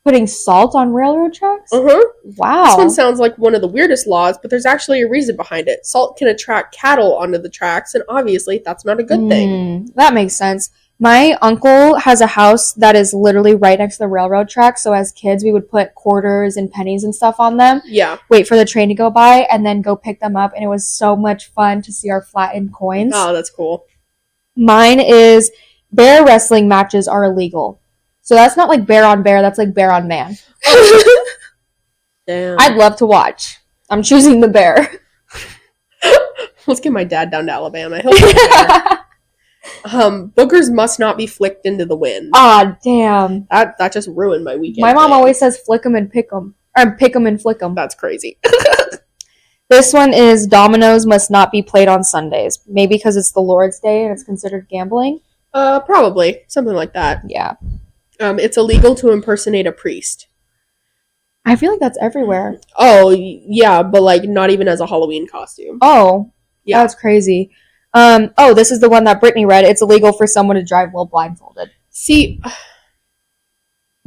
Putting salt on railroad tracks? Uh-huh. Wow. This one sounds like one of the weirdest laws, but there's actually a reason behind it. Salt can attract cattle onto the tracks, and obviously that's not a good thing. That makes sense. My uncle has a house that is literally right next to the railroad track, so as kids we would put quarters and pennies and stuff on them, Yeah. wait for the train to go by, and then go pick them up, and it was so much fun to see our flattened coins. Oh, that's cool. Mine is bear wrestling matches are illegal. So that's not like bear on bear, that's like bear on man. Damn. I'd love to watch. I'm choosing the bear. Let's get my dad down to Alabama. He'll be there. Boogers must not be flicked into the wind. Ah, damn. That just ruined my weekend. My mom plan. always says flick 'em and pick 'em. Or pick 'em and flick 'em. That's crazy. This one is dominoes must not be played on Sundays. Maybe because it's the Lord's Day and it's considered gambling. Probably. Something like that. Yeah. It's illegal to impersonate a priest. I feel like that's everywhere. Oh, yeah, but, like, not even as a Halloween costume. Oh. Yeah. That's crazy. This is the one that Brittany read. It's illegal for someone to drive while blindfolded. See,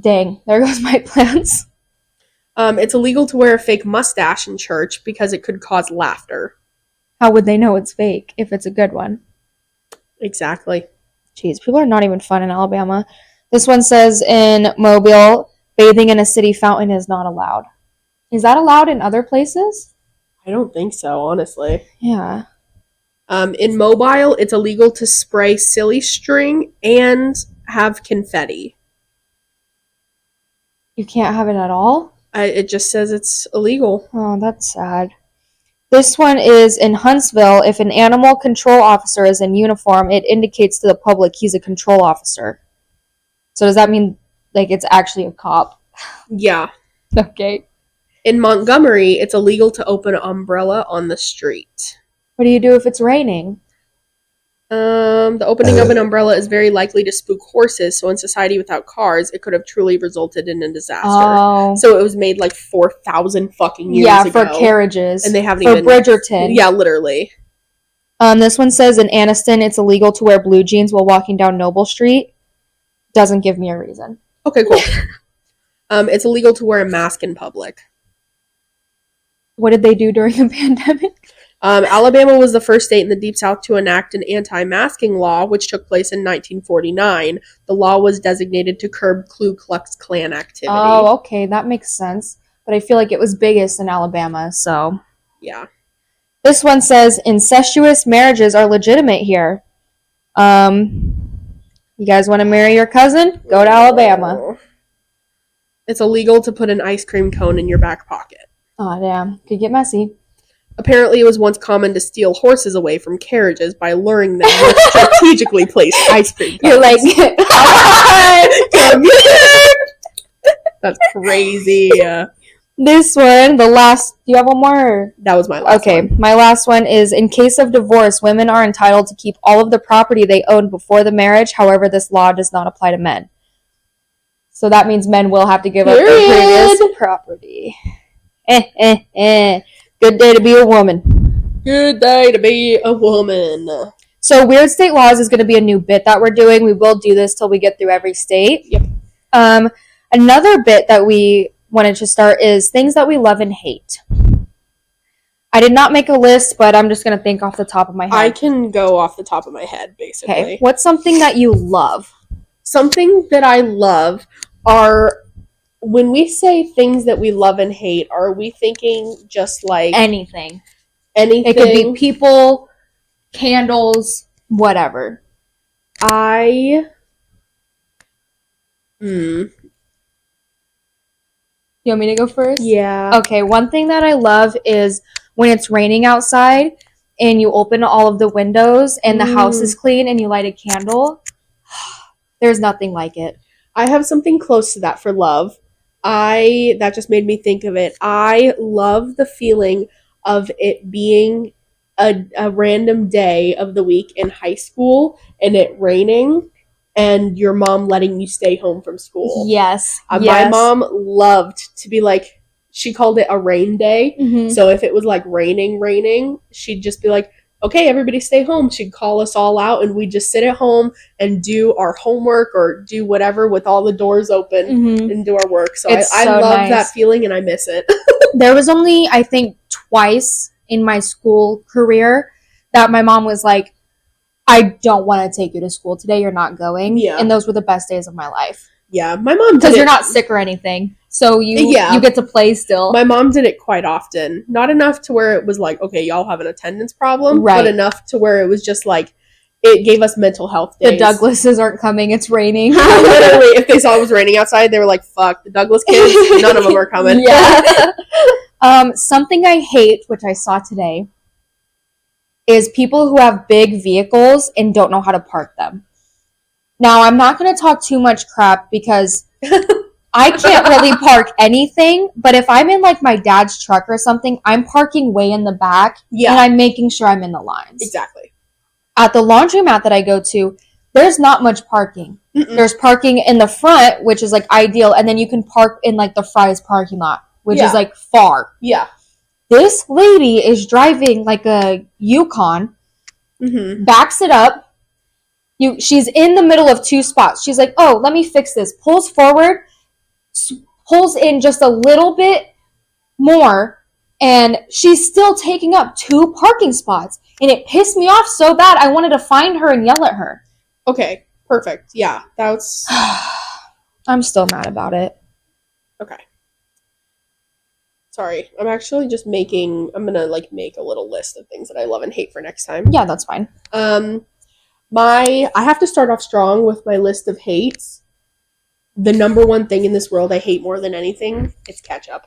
Dang. There goes my plans. it's illegal to wear a fake mustache in church because it could cause laughter. How would they know it's fake if it's a good one? Exactly. Jeez, people are not even fun in Alabama. This one says in Mobile, bathing in a city fountain is not allowed. Is that allowed in other places? I don't think so, honestly. Yeah. In Mobile, it's illegal to spray silly string and have confetti. You can't have it at all? It just says it's illegal. Oh, that's sad. This one is in Huntsville. If an animal control officer is in uniform, it indicates to the public he's a control officer. So does that mean, like, it's actually a cop? Yeah. Okay. In Montgomery, it's illegal to open an umbrella on the street. What do you do if it's raining? The opening of an umbrella is very likely to spook horses, so in society without cars, it could have truly resulted in a disaster. Oh. So it was made like 4,000 fucking years Yeah, ago. for carriages. And they haven't for even... Bridgerton. Yeah, literally. This one says in Anniston, it's illegal to wear blue jeans while walking down Noble Street. Doesn't give me a reason. Okay, cool. It's illegal to wear a mask in public. What did they do during the pandemic? Alabama was the first state in the Deep South to enact an anti-masking law, which took place in 1949. The law was designated to curb Ku Klux Klan activity. Oh, okay, that makes sense. But I feel like it was biggest in Alabama, so... Yeah. This one says incestuous marriages are legitimate here. You guys want to marry your cousin? Go to Alabama. It's illegal to put an ice cream cone in your back pocket. Oh, damn. Could get messy. Apparently, it was once common to steal horses away from carriages by luring them with strategically placed ice cream cones. You're like, Come here! That's crazy. This one, the last... Do you have one more? That was my last one. Okay, my last one is, in case of divorce, women are entitled to keep all of the property they owned before the marriage. However, this law does not apply to men. So that means men will have to give up their previous property. Good day to be a woman. Good day to be a woman. So Weird State Laws is going to be a new bit that we're doing. We will do this till we get through every state. Yep. Another bit that we wanted to start is things that we love and hate. I did not make a list, but I'm just going to think off the top of my head. I can go off the top of my head, basically. Okay. What's something that you love? Something that I love are... When we say things that we love and hate, are we thinking just like... Anything. Anything? It could be people, candles, whatever. You want me to go first? Yeah. Okay, one thing that I love is when it's raining outside and you open all of the windows and the house is clean and you light a candle. There's nothing like it. I have something close to that for love. That just made me think of it. I love the feeling of it being a random day of the week in high school and it raining and your mom letting you stay home from school. Yes. My mom loved to be like, she called it a rain day. Mm-hmm. So if it was like raining, she'd just be like, okay, everybody stay home. She'd call us all out and we'd just sit at home and do our homework or do whatever with all the doors open and do our work. So I love nice. that feeling and I miss it. There was only, I think, twice in my school career that my mom was like, I don't want to take you to school today. You're not going. Yeah. And those were the best days of my life. Yeah, my mom did Because it. you're not sick or anything. So you get to play still. My mom did it quite often. Not enough to where it was like, okay, y'all have an attendance problem. Right. But enough to where it was just like, it gave us mental health days. The Douglases aren't coming. It's raining. Literally, if they saw it was raining outside, they were like, fuck, the Douglas kids, none of them are coming. Yeah. Something I hate, which I saw today, is people who have big vehicles and don't know how to park them. Now, I'm not going to talk too much crap because I can't really park anything, but if I'm in like my dad's truck or something, I'm parking way in the back and I'm making sure I'm in the lines. Exactly. At the laundromat that I go to, there's not much parking. Mm-mm. There's parking in the front, which is like ideal, and then you can park in like the Fry's parking lot, which is like far. Yeah. This lady is driving like a Yukon, backs it up. She's in the middle of two spots. She's like, oh, let me fix this. Pulls forward, pulls in just a little bit more, and she's still taking up 2 parking spots. And it pissed me off so bad I wanted to find her and yell at her. Okay, perfect. Yeah, that's... I'm still mad about it. Okay. Sorry, I'm actually just I'm gonna like make a little list of things that I love and hate for next time. Yeah, that's fine. I have to start off strong with my list of hates. The number one thing in this world I hate more than anything, it's ketchup.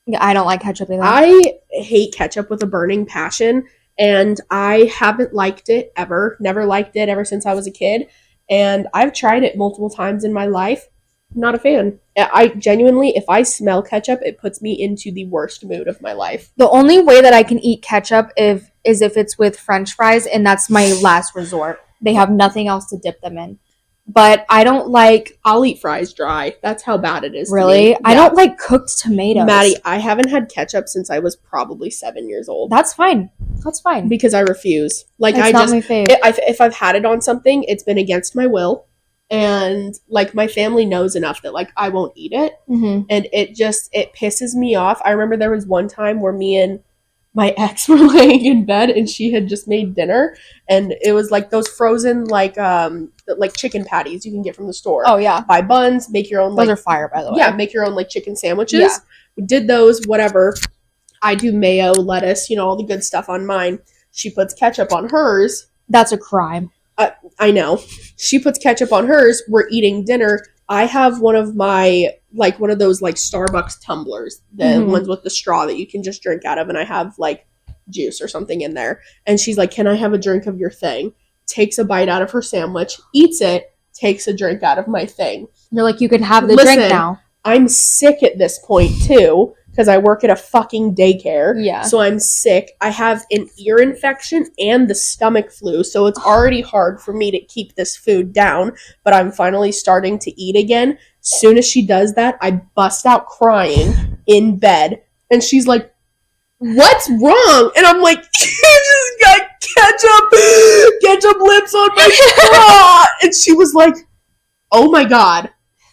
Yeah, I don't like ketchup either. I hate ketchup with a burning passion, and I haven't liked it ever. Never liked it ever since I was a kid, and I've tried it multiple times in my life. Not a fan. I genuinely, if I smell ketchup, it puts me into the worst mood of my life. The only way that I can eat ketchup is if it's with French fries, and that's my last resort. They have nothing else to dip them in. But I don't like... I'll eat fries dry. That's how bad it is. Really? Yeah. I don't like cooked tomatoes. Maddie, I haven't had ketchup since I was probably 7 years old. That's fine. That's fine. Because I refuse. Like, it's not my fave. If I've had it on something, it's been against my will. And, like, my family knows enough that, like, I won't eat it. Mm-hmm. And it pisses me off. I remember there was one time where me and my ex were laying in bed and she had just made dinner. And it was, like, those frozen, like chicken patties you can get from the store. Oh, yeah. Buy buns, make your own, Those are fire, by the way. Yeah, make your own, like, chicken sandwiches. Yeah. We did those, whatever. I do mayo, lettuce, all the good stuff on mine. She puts ketchup on hers. That's a crime. I know. She puts ketchup on hers. We're eating dinner. I have one of those Starbucks tumblers, the ones with the straw that you can just drink out of, and I have like juice or something in there. And she's like, "Can I have a drink of your thing?" Takes a bite out of her sandwich, eats it, takes a drink out of my thing. You're like, you can have the drink now. I'm sick at this point too, because I work at a fucking daycare. Yeah. So I'm sick. I have an ear infection and the stomach flu, so it's already hard for me to keep this food down, but I'm finally starting to eat again. Soon as she does that, I bust out crying in bed, and she's like, "What's wrong?" And I'm like, "I just got ketchup lips on my straw." And she was like, "Oh my God,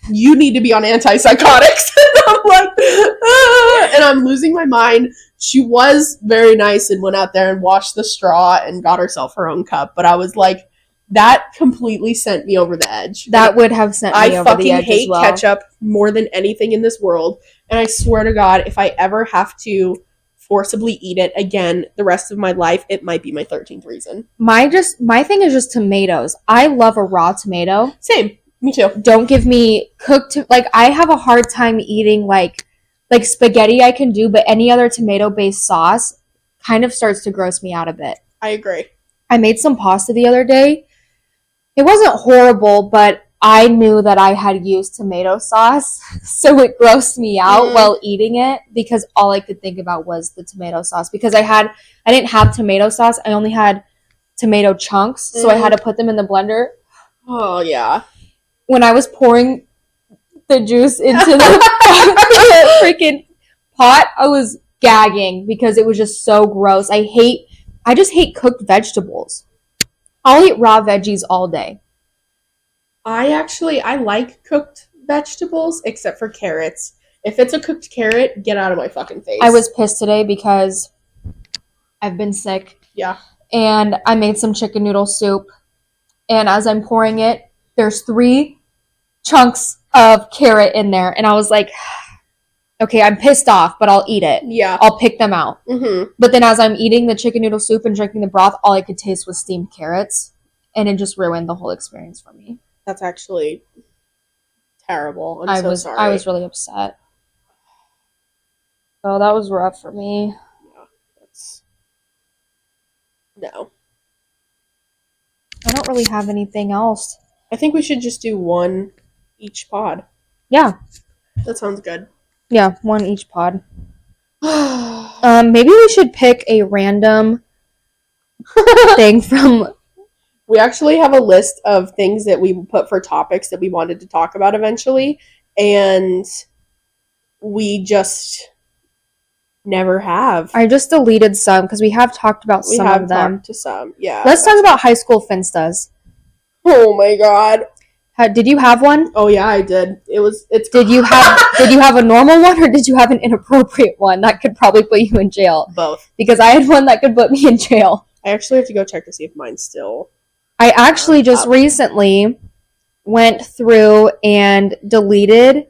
you need to be on antipsychotics." And I'm like, ah, and I'm losing my mind. She was very nice and went out there and washed the straw and got herself her own cup. But I was like, that completely sent me over the edge. That would have sent me over the edge as well. I fucking hate ketchup more than anything in this world. And I swear to God, if I ever have to forcibly eat it again the rest of my life, it might be my 13th reason. My thing is just tomatoes. I love a raw tomato. Same. Me too. Don't give me cooked... I have a hard time eating, like spaghetti I can do, but any other tomato-based sauce kind of starts to gross me out a bit. I agree. I made some pasta the other day. It wasn't horrible, but I knew that I had used tomato sauce, so it grossed me out while eating it, because all I could think about was the tomato sauce. Because I didn't have tomato sauce, I only had tomato chunks, so I had to put them in the blender. Oh, yeah. When I was pouring the juice into the freaking pot, I was gagging because it was just so gross. I just hate cooked vegetables. I'll eat raw veggies all day. I like cooked vegetables, except for carrots. If it's a cooked carrot, get out of my fucking face. I was pissed today because I've been sick. Yeah. And I made some chicken noodle soup. And as I'm pouring it, there's 3 chunks of carrot in there. And I was like, okay, I'm pissed off, but I'll eat it. Yeah. I'll pick them out. Mm-hmm. But then as I'm eating the chicken noodle soup and drinking the broth, all I could taste was steamed carrots. And it just ruined the whole experience for me. That's actually terrible. I'm so sorry. I was really upset. So that was rough for me. Yeah, that's No. I don't really have anything else. I think we should just do one each pod. Yeah. That sounds good. Yeah, one each pod. Maybe we should pick a random thing from... We actually have a list of things that we put for topics that we wanted to talk about eventually, and we just never have. I just deleted some because we have talked about some of them. Talked to some, yeah. Let's talk about high school finstas. Oh my god. Did you have one? Oh yeah, I did. Did you have a normal one, or did you have an inappropriate one that could probably put you in jail? Both. Because I had one that could put me in jail. I actually have to go check to see if mine's still. I actually just recently went through and deleted,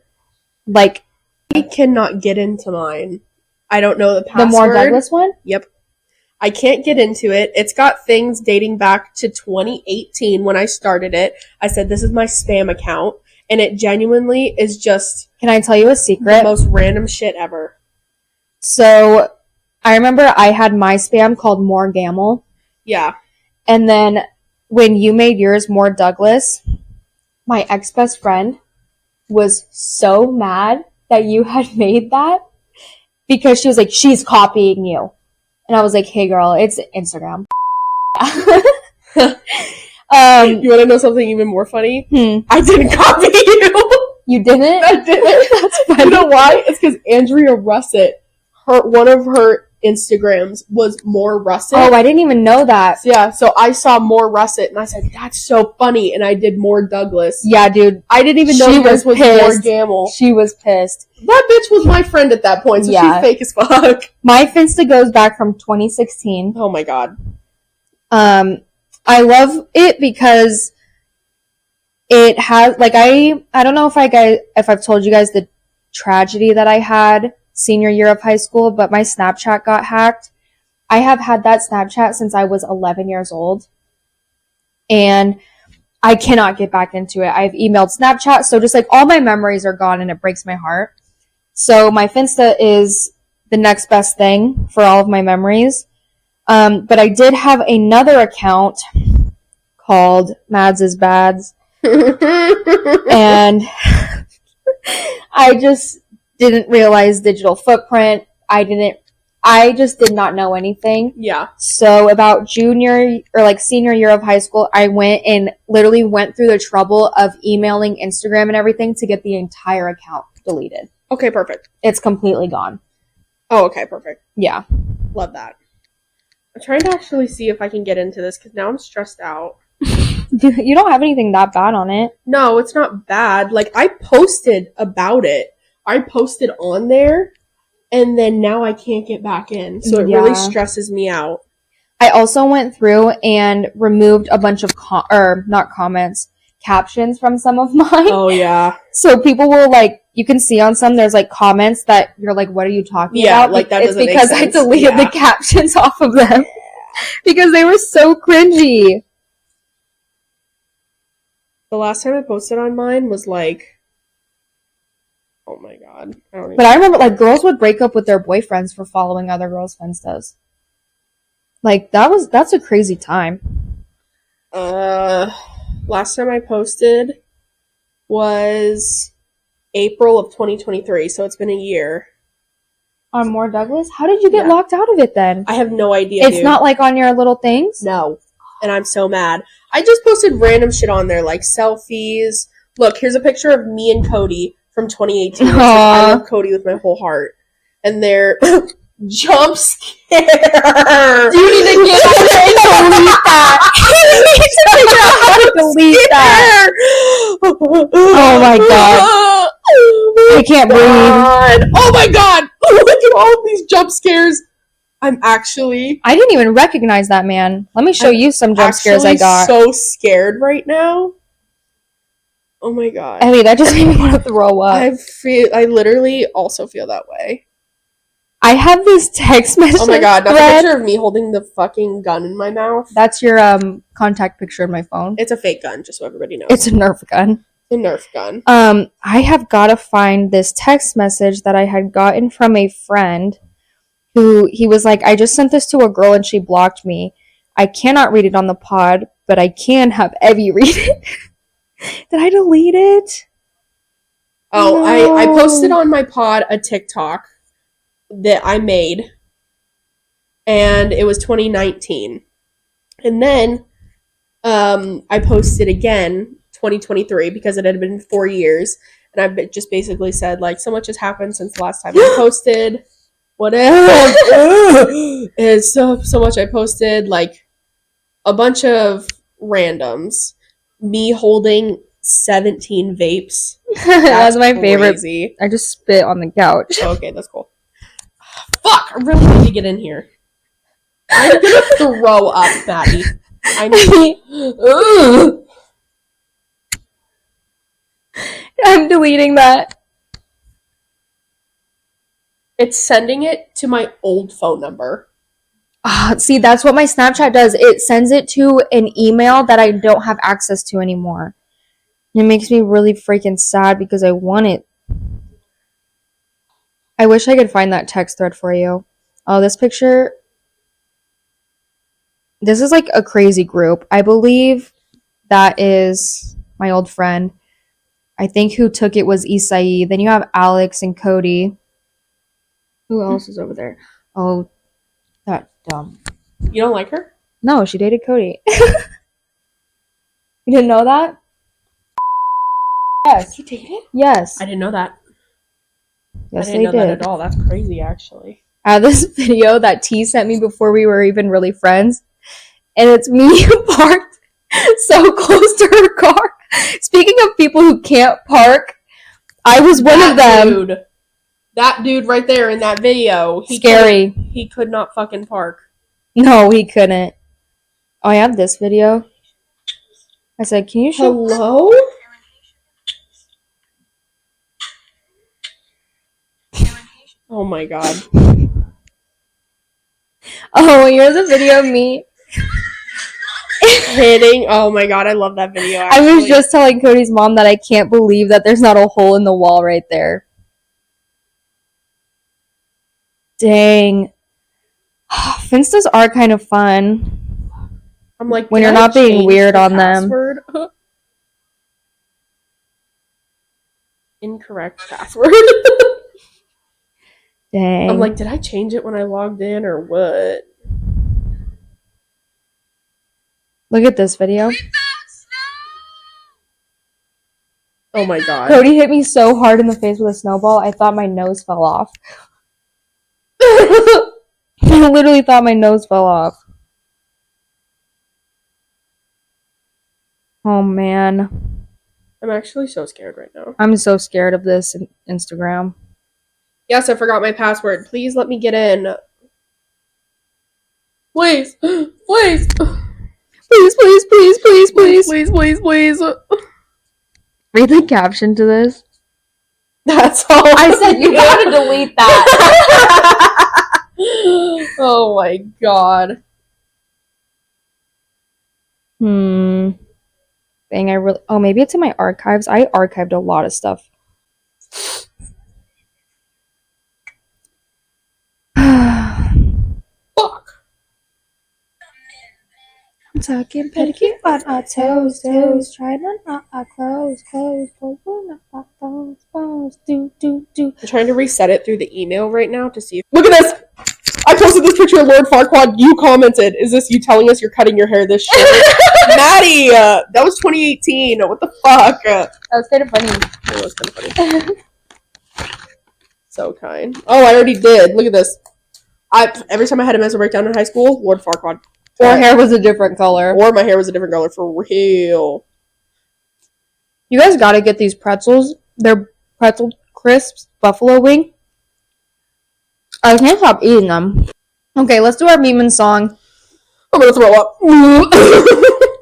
like, I cannot get into mine. I don't know the password. the more Douglas one? Yep. I can't get into it. It's got things dating back to 2018 when I started it. I said, this is my spam account. And it genuinely is just... Can I tell you a the secret? most random shit ever. So, I remember I had my spam called More Gamble. Yeah. And then when you made yours More Douglas, my ex-best friend was so mad that you had made that because she was like, she's copying you. And I was like, hey girl, it's Instagram. You want to know something even more funny? I didn't copy you. You didn't? I didn't. That's funny. You know why? It's because Andrea Russet, one of her Instagrams was More Russet. Oh, I didn't even know that. Yeah, so I saw More Russet and I said, that's so funny. And I did More Douglas. Yeah, dude. I didn't even know yours was More Gamble. She was pissed. That bitch was my friend at that point, so Yeah. she's fake as fuck. My Finsta goes back from 2016. Oh my god. I love it because it has, like, I don't know if I've told you guys the tragedy that I had senior year of high school, but my Snapchat got hacked. I have had that Snapchat since I was 11 years old, and I cannot get back into it. I've emailed Snapchat, so just like all my memories are gone, and it breaks my heart. So my Finsta is the next best thing for all of my memories. But I did have another account called Mads is Bads, and I just didn't realize digital footprint. I just did not know anything. Yeah. So about junior or like senior year of high school, I went and literally went through the trouble of emailing Instagram and everything to get the entire account deleted. Okay, perfect. It's completely gone. Oh, okay, perfect. Yeah. Love that. I'm trying to actually see if I can get into this because now I'm stressed out. You don't have anything that bad on it. No, it's not bad. Like, I posted about it. I posted on there, and then now I can't get back in. So it really stresses me out. I also went through and removed a bunch of captions from some of mine. Oh, yeah. So people will, like, you can see on some, there's, like, comments that you're like, what are you talking about? Yeah, like, that doesn't make sense. It's because I deleted the captions off of them. Because they were so cringy. The last time I posted on mine was, like, oh my god. But I remember, like, girls would break up with their boyfriends for following other girls' Finstas. Like, that's a crazy time. Last time I posted was April of 2023, so it's been a year. On More Douglas? How did you get locked out of it then? I have no idea, It's not, like, on your little things? No. And I'm so mad. I just posted random shit on there, like selfies. Look, here's a picture of me and Cody from 2018. I love Cody with my whole heart. And they're jump scare. You need to get out and delete that. You need to figure out how to delete that. Oh my god. I can't breathe. Oh my god. Look at all of these jump scares. I didn't even recognize that man. Let me show you some jump scares I got. I'm so scared right now. Oh my god. Ellie, that just made me want to throw up. I literally also feel that way. I have this text message. Oh my god, that's a picture of me holding the fucking gun in my mouth. That's your contact picture in my phone. It's a fake gun, just so everybody knows. It's a Nerf gun. A Nerf gun. I have got to find this text message that I had gotten from a friend who he was like, I just sent this to a girl and she blocked me. I cannot read it on the pod, but I can have Evie read it. Did I delete it? Oh, No. I posted on my pod a TikTok that I made, and it was 2019. And then I posted again 2023 because it had been 4 years, and I just basically said, like, so much has happened since the last time I posted. Whatever. And so much I posted, like, a bunch of randoms. Me holding 17 vapes. That's my favorite. Crazy. I just spit on the couch. Oh, okay, that's cool. Fuck! I really need to get in here. I'm gonna throw up, Maddie. I'm deleting that. It's sending it to my old phone number. See, that's what my Snapchat does. It sends it to an email that I don't have access to anymore. And it makes me really freaking sad because I want it. I wish I could find that text thread for you. Oh, this picture. This is like a crazy group. I believe that is my old friend. I think who took it was Isai. Then you have Alex and Cody. Who else is over there? Oh, that dumb. You don't like her? No, she dated Cody. You didn't know that? Yes. He dated? Yes. I didn't know that. Yes, I they didn't know that did. at all. That's crazy, actually. I have this video that T sent me before we were even really friends. And it's me parked so close to her car. Speaking of people who can't park, I was one of them. That dude right there in that video. Scary. He could not fucking park. No, he couldn't. Oh, I have this video. I said, can you show... Hello? Oh my god. Oh, here's a video of me. Hitting. Oh my god, I love that video. I Actually. was just telling Cody's mom that I can't believe that there's not a hole in the wall right there. Dang. Finstas are kind of fun. I'm like, when did you're I not being change weird the on password? Incorrect password. Dang. I'm like, did I change it when I logged in or what? Look at this video. Oh my god. Cody hit me so hard in the face with a snowball, I thought my nose fell off. I literally thought my nose fell off. Oh man. I'm actually so scared right now. I'm so scared of this Instagram. Yes, I forgot my password. Please let me get in. Please. Please. Please, please, please, please, please. Please, please, please. Read the caption to this. That's all. I said you gotta delete that. Oh my god. Dang, I really... Oh, maybe it's in my archives. I archived a lot of stuff. Fuck. I'm talking pedicure on our toes, trying on our clothes, pulling up our phones, do. I'm trying to reset it through the email right now to see if... Look at this! I posted this picture of Lord Farquaad. You commented. Is this you telling us you're cutting your hair this short? Maddie! That was 2018. What the fuck? That was kind of funny. It was kind of funny. So kind. Oh, I already did. Look at this. Every time I had a mental breakdown in high school, Lord Farquaad. Or hair was a different color. Or my hair was a different color, for real. You guys gotta get these pretzels. They're pretzel crisps, buffalo wing. I can't stop eating them. Okay, let's do our meme and song. I'm gonna throw up.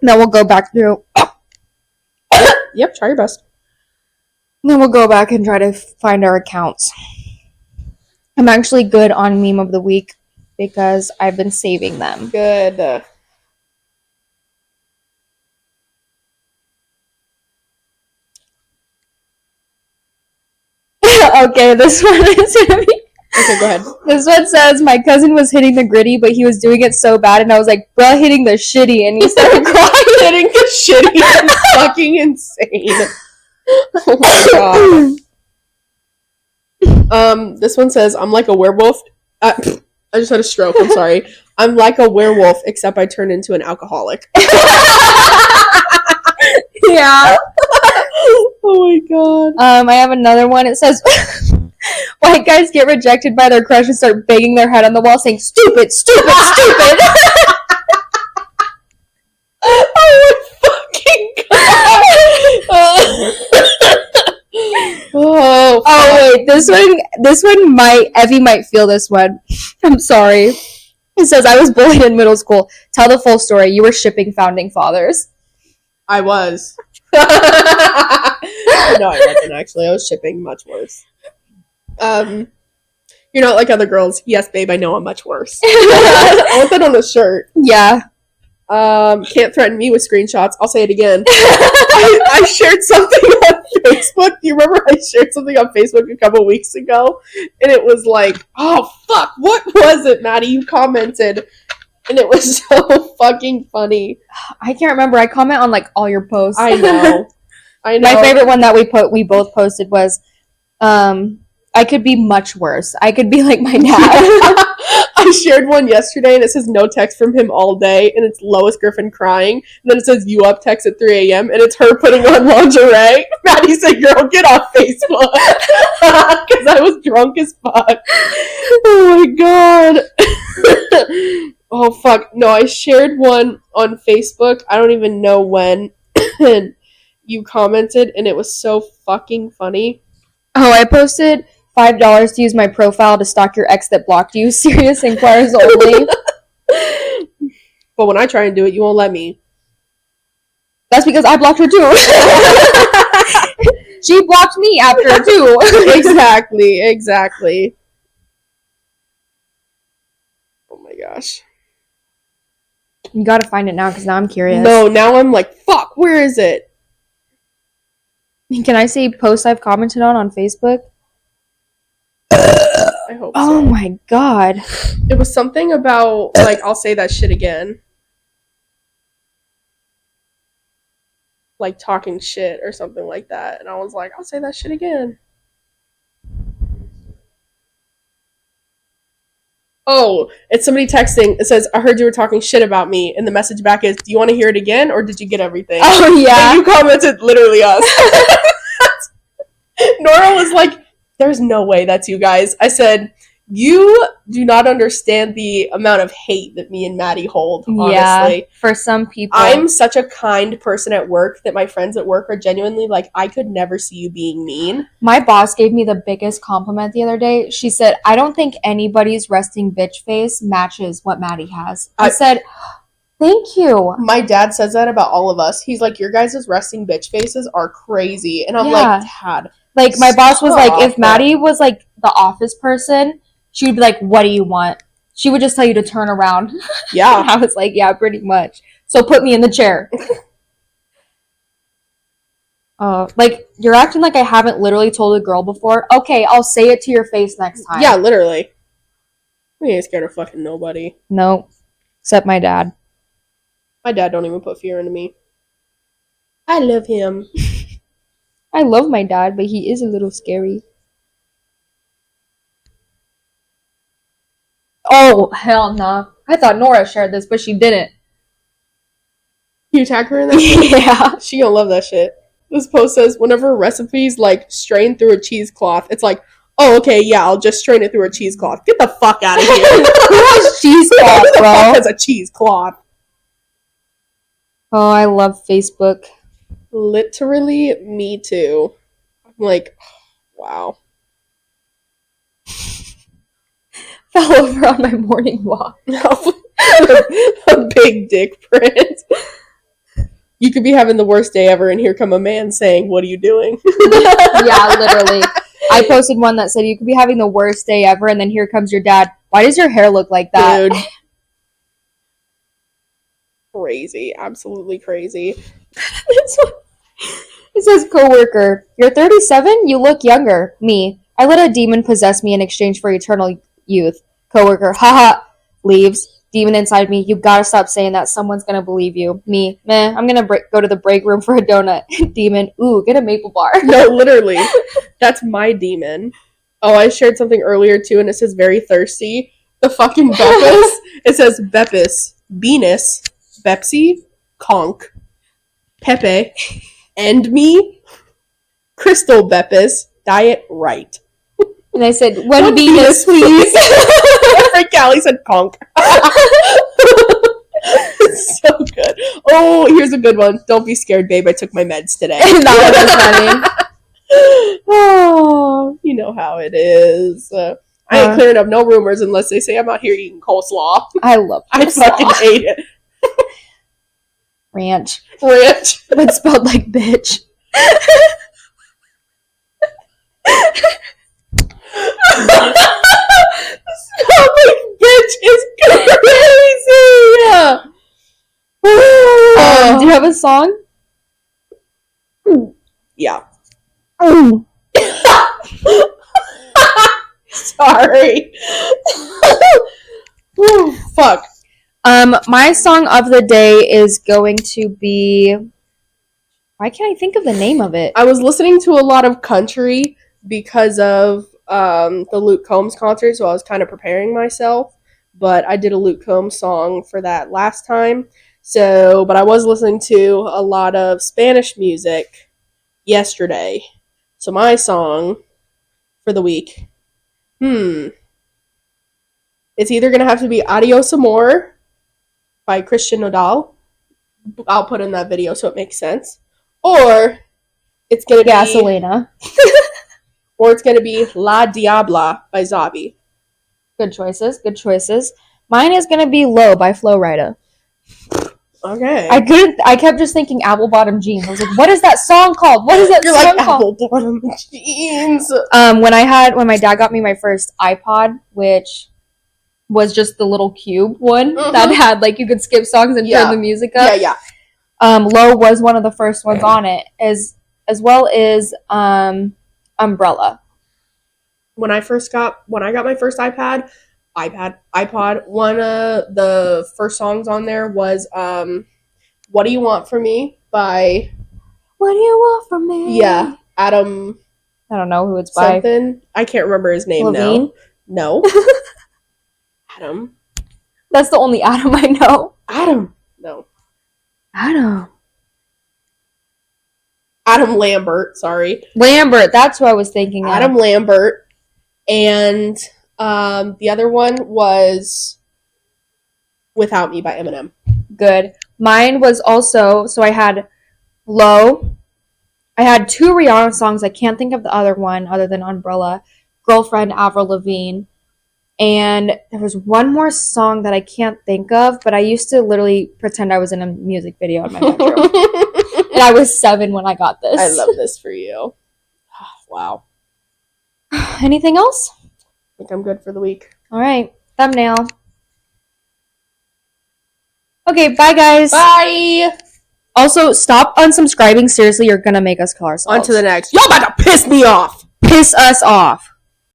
Then we'll go back through. Yep, try your best. Then we'll go back and try to find our accounts. I'm actually good on meme of the week because I've been saving them. Good. Okay, this one is gonna be Okay, go ahead. This one says, my cousin was hitting the gritty, but he was doing it so bad, and I was like, bruh, hitting the shitty, and he started crying. Hitting the shitty is fucking insane. Oh my god. This one says, I'm like a werewolf. I just had a stroke, I'm sorry. I'm like a werewolf, except I turn into an alcoholic. Yeah. Oh my god. I have another one. It says, white guys get rejected by their crush and start banging their head on the wall saying, stupid, stupid, stupid. Oh my fucking god. Oh wait, this one Evie might feel this one. I'm sorry. It says, I was bullied in middle school. Tell the full story. You were shipping founding fathers. I was. No, I wasn't actually. I was shipping much worse. You're not like other girls. Yes, babe, I know I'm much worse. I want that on a shirt. Yeah. Can't threaten me with screenshots. I'll say it again. I shared something on Facebook. Do you remember I shared something on Facebook a couple weeks ago? And it was like, oh fuck, what was it, Maddie? You commented. And it was so fucking funny. I can't remember. I comment on like all your posts. I know. I know. My favorite one that we both posted was, I could be much worse. I could be like my dad. I shared one yesterday and it says no text from him all day and it's Lois Griffin crying. And then it says you up text at 3 a.m. and it's her putting on lingerie. Maddie said, girl, get off Facebook. Because I was drunk as fuck. Oh my god. Oh fuck. No, I shared one on Facebook. I don't even know when. And you commented and it was so fucking funny. Oh, I posted $5 to use my profile to stalk your ex that blocked you. Serious inquiries only. But when I try and do it, you won't let me. That's because I blocked her too. She blocked me after too. Exactly. Oh my gosh. You gotta find it now because now I'm curious. No, now I'm like, fuck, where is it? Can I see posts I've commented on Facebook? I hope Oh so. my god. It was something about, like, I'll say that shit again. Like, talking shit or something like that. And I was like, I'll say that shit again. Oh, it's somebody texting. It says, I heard you were talking shit about me. And the message back is, do you want to hear it again or did you get everything? Oh yeah. And you commented literally us. Nora was like, there's no way that's you guys. I said, you do not understand the amount of hate that me and Maddie hold, honestly. Yeah, for some people. I'm such a kind person at work that my friends at work are genuinely like, I could never see you being mean. My boss gave me the biggest compliment the other day. She said, I don't think anybody's resting bitch face matches what Maddie has. I said, thank you. My dad says that about all of us. He's like, your guys' resting bitch faces are crazy. And I'm like, Dad. Like, my boss was like, if stop. Maddie was like the office person, she would be like, what do you want? She would just tell you to turn around. Yeah. I was like, yeah, pretty much. So put me in the chair. Like, you're acting like I haven't literally told a girl before. Okay, I'll say it to your face next time. Yeah, literally. We ain't scared of fucking nobody. No, except my dad. My dad don't even put fear into me. I love him. I love my dad, but he is a little scary. Oh, hell no. I thought Nora shared this, but she didn't. You tag her in that shit? Yeah. She gonna love that shit. This post says, whenever a recipe's like strained through a cheesecloth, it's like, oh, okay, yeah, I'll just strain it through a cheesecloth. Get the fuck out of here. Who has cheesecloth, Who the bro? fuck has a cheesecloth? Oh, I love Facebook. Literally, me too. I'm like, wow. Fell over on my morning walk. A big dick print. You could be having the worst day ever, and here come a man saying, what are you doing? Yeah, literally. I posted one that said, you could be having the worst day ever, and then here comes your dad. Why does your hair look like that? Dude. Crazy. Absolutely crazy. It says, coworker, you're 37? You look younger. Me. I let a demon possess me in exchange for eternal youth. Coworker, haha, leaves. Demon inside me, you gotta stop saying that. Someone's gonna believe you. Me, meh, I'm gonna go to the break room for a donut. Demon, ooh, get a maple bar. No, literally. That's my demon. Oh, I shared something earlier too, and it says very thirsty. The fucking Beppis. It says Beppis, Venus, Bepsi, Conk, Pepe, and me, Crystal Beppis, Diet Right. And I said, one Venus, please. Callie said Conk. It's so good. Oh, here's a good one. Don't be scared, babe. I took my meds today. That was funny. Oh, you know how it is. I ain't clearing up no rumors unless they say I'm out here eating coleslaw. I love I fucking hate it. Ranch. Ranch. But spelled like bitch. Spelled like bitch is crazy. Do you have a song? Yeah. Oh. Sorry. Fuck. My song of the day is going to be. Why can't I think of the name of it? I was listening to a lot of country because of the Luke Combs concert, so I was kind of preparing myself. But I did a Luke Combs song for that last time. So, but I was listening to a lot of Spanish music yesterday. So my song for the week, it's either gonna have to be "Adios Amor" by Christian Nodal. I'll put in that video so it makes sense. Or it's gonna be Gasolina. Or it's gonna be "La Diabla" by Zabi. Good choices. Good choices. Mine is gonna be "Low" by Flo Rida. Okay. I kept just thinking apple bottom jeans. I was like, what is that song called? What is that You're song like called? apple bottom jeans. When my dad got me my first iPod, which was just the little cube one that had like you could skip songs and turn the music up. Yeah. Low was one of the first ones on it, as well as Umbrella. When I got my first iPod, one of the first songs on there was "What Do You Want From Me" by What Do You Want From Me? Yeah, Adam. I don't know who it's by. Something. I can't remember his name Levine? now. No. Adam. That's the only Adam I know. Adam. No. Adam Lambert. Sorry. Lambert. That's who I was thinking of. Adam Lambert. And the other one was "Without Me" by Eminem. Good. Mine was also, so I had Low. I had 2 Rihanna songs. I can't think of the other one other than Umbrella. Girlfriend, Avril Lavigne. And there was one more song that I can't think of, but I used to literally pretend I was in a music video in my bedroom. And I was 7 when I got this. I love this for you. Wow. Anything else? I think I'm good for the week. All right. Thumbnail. Okay, bye, guys. Bye! Also, stop unsubscribing. Seriously, you're going to make us kill ourselves. On to the next. Y'all about to piss me off! Piss us off.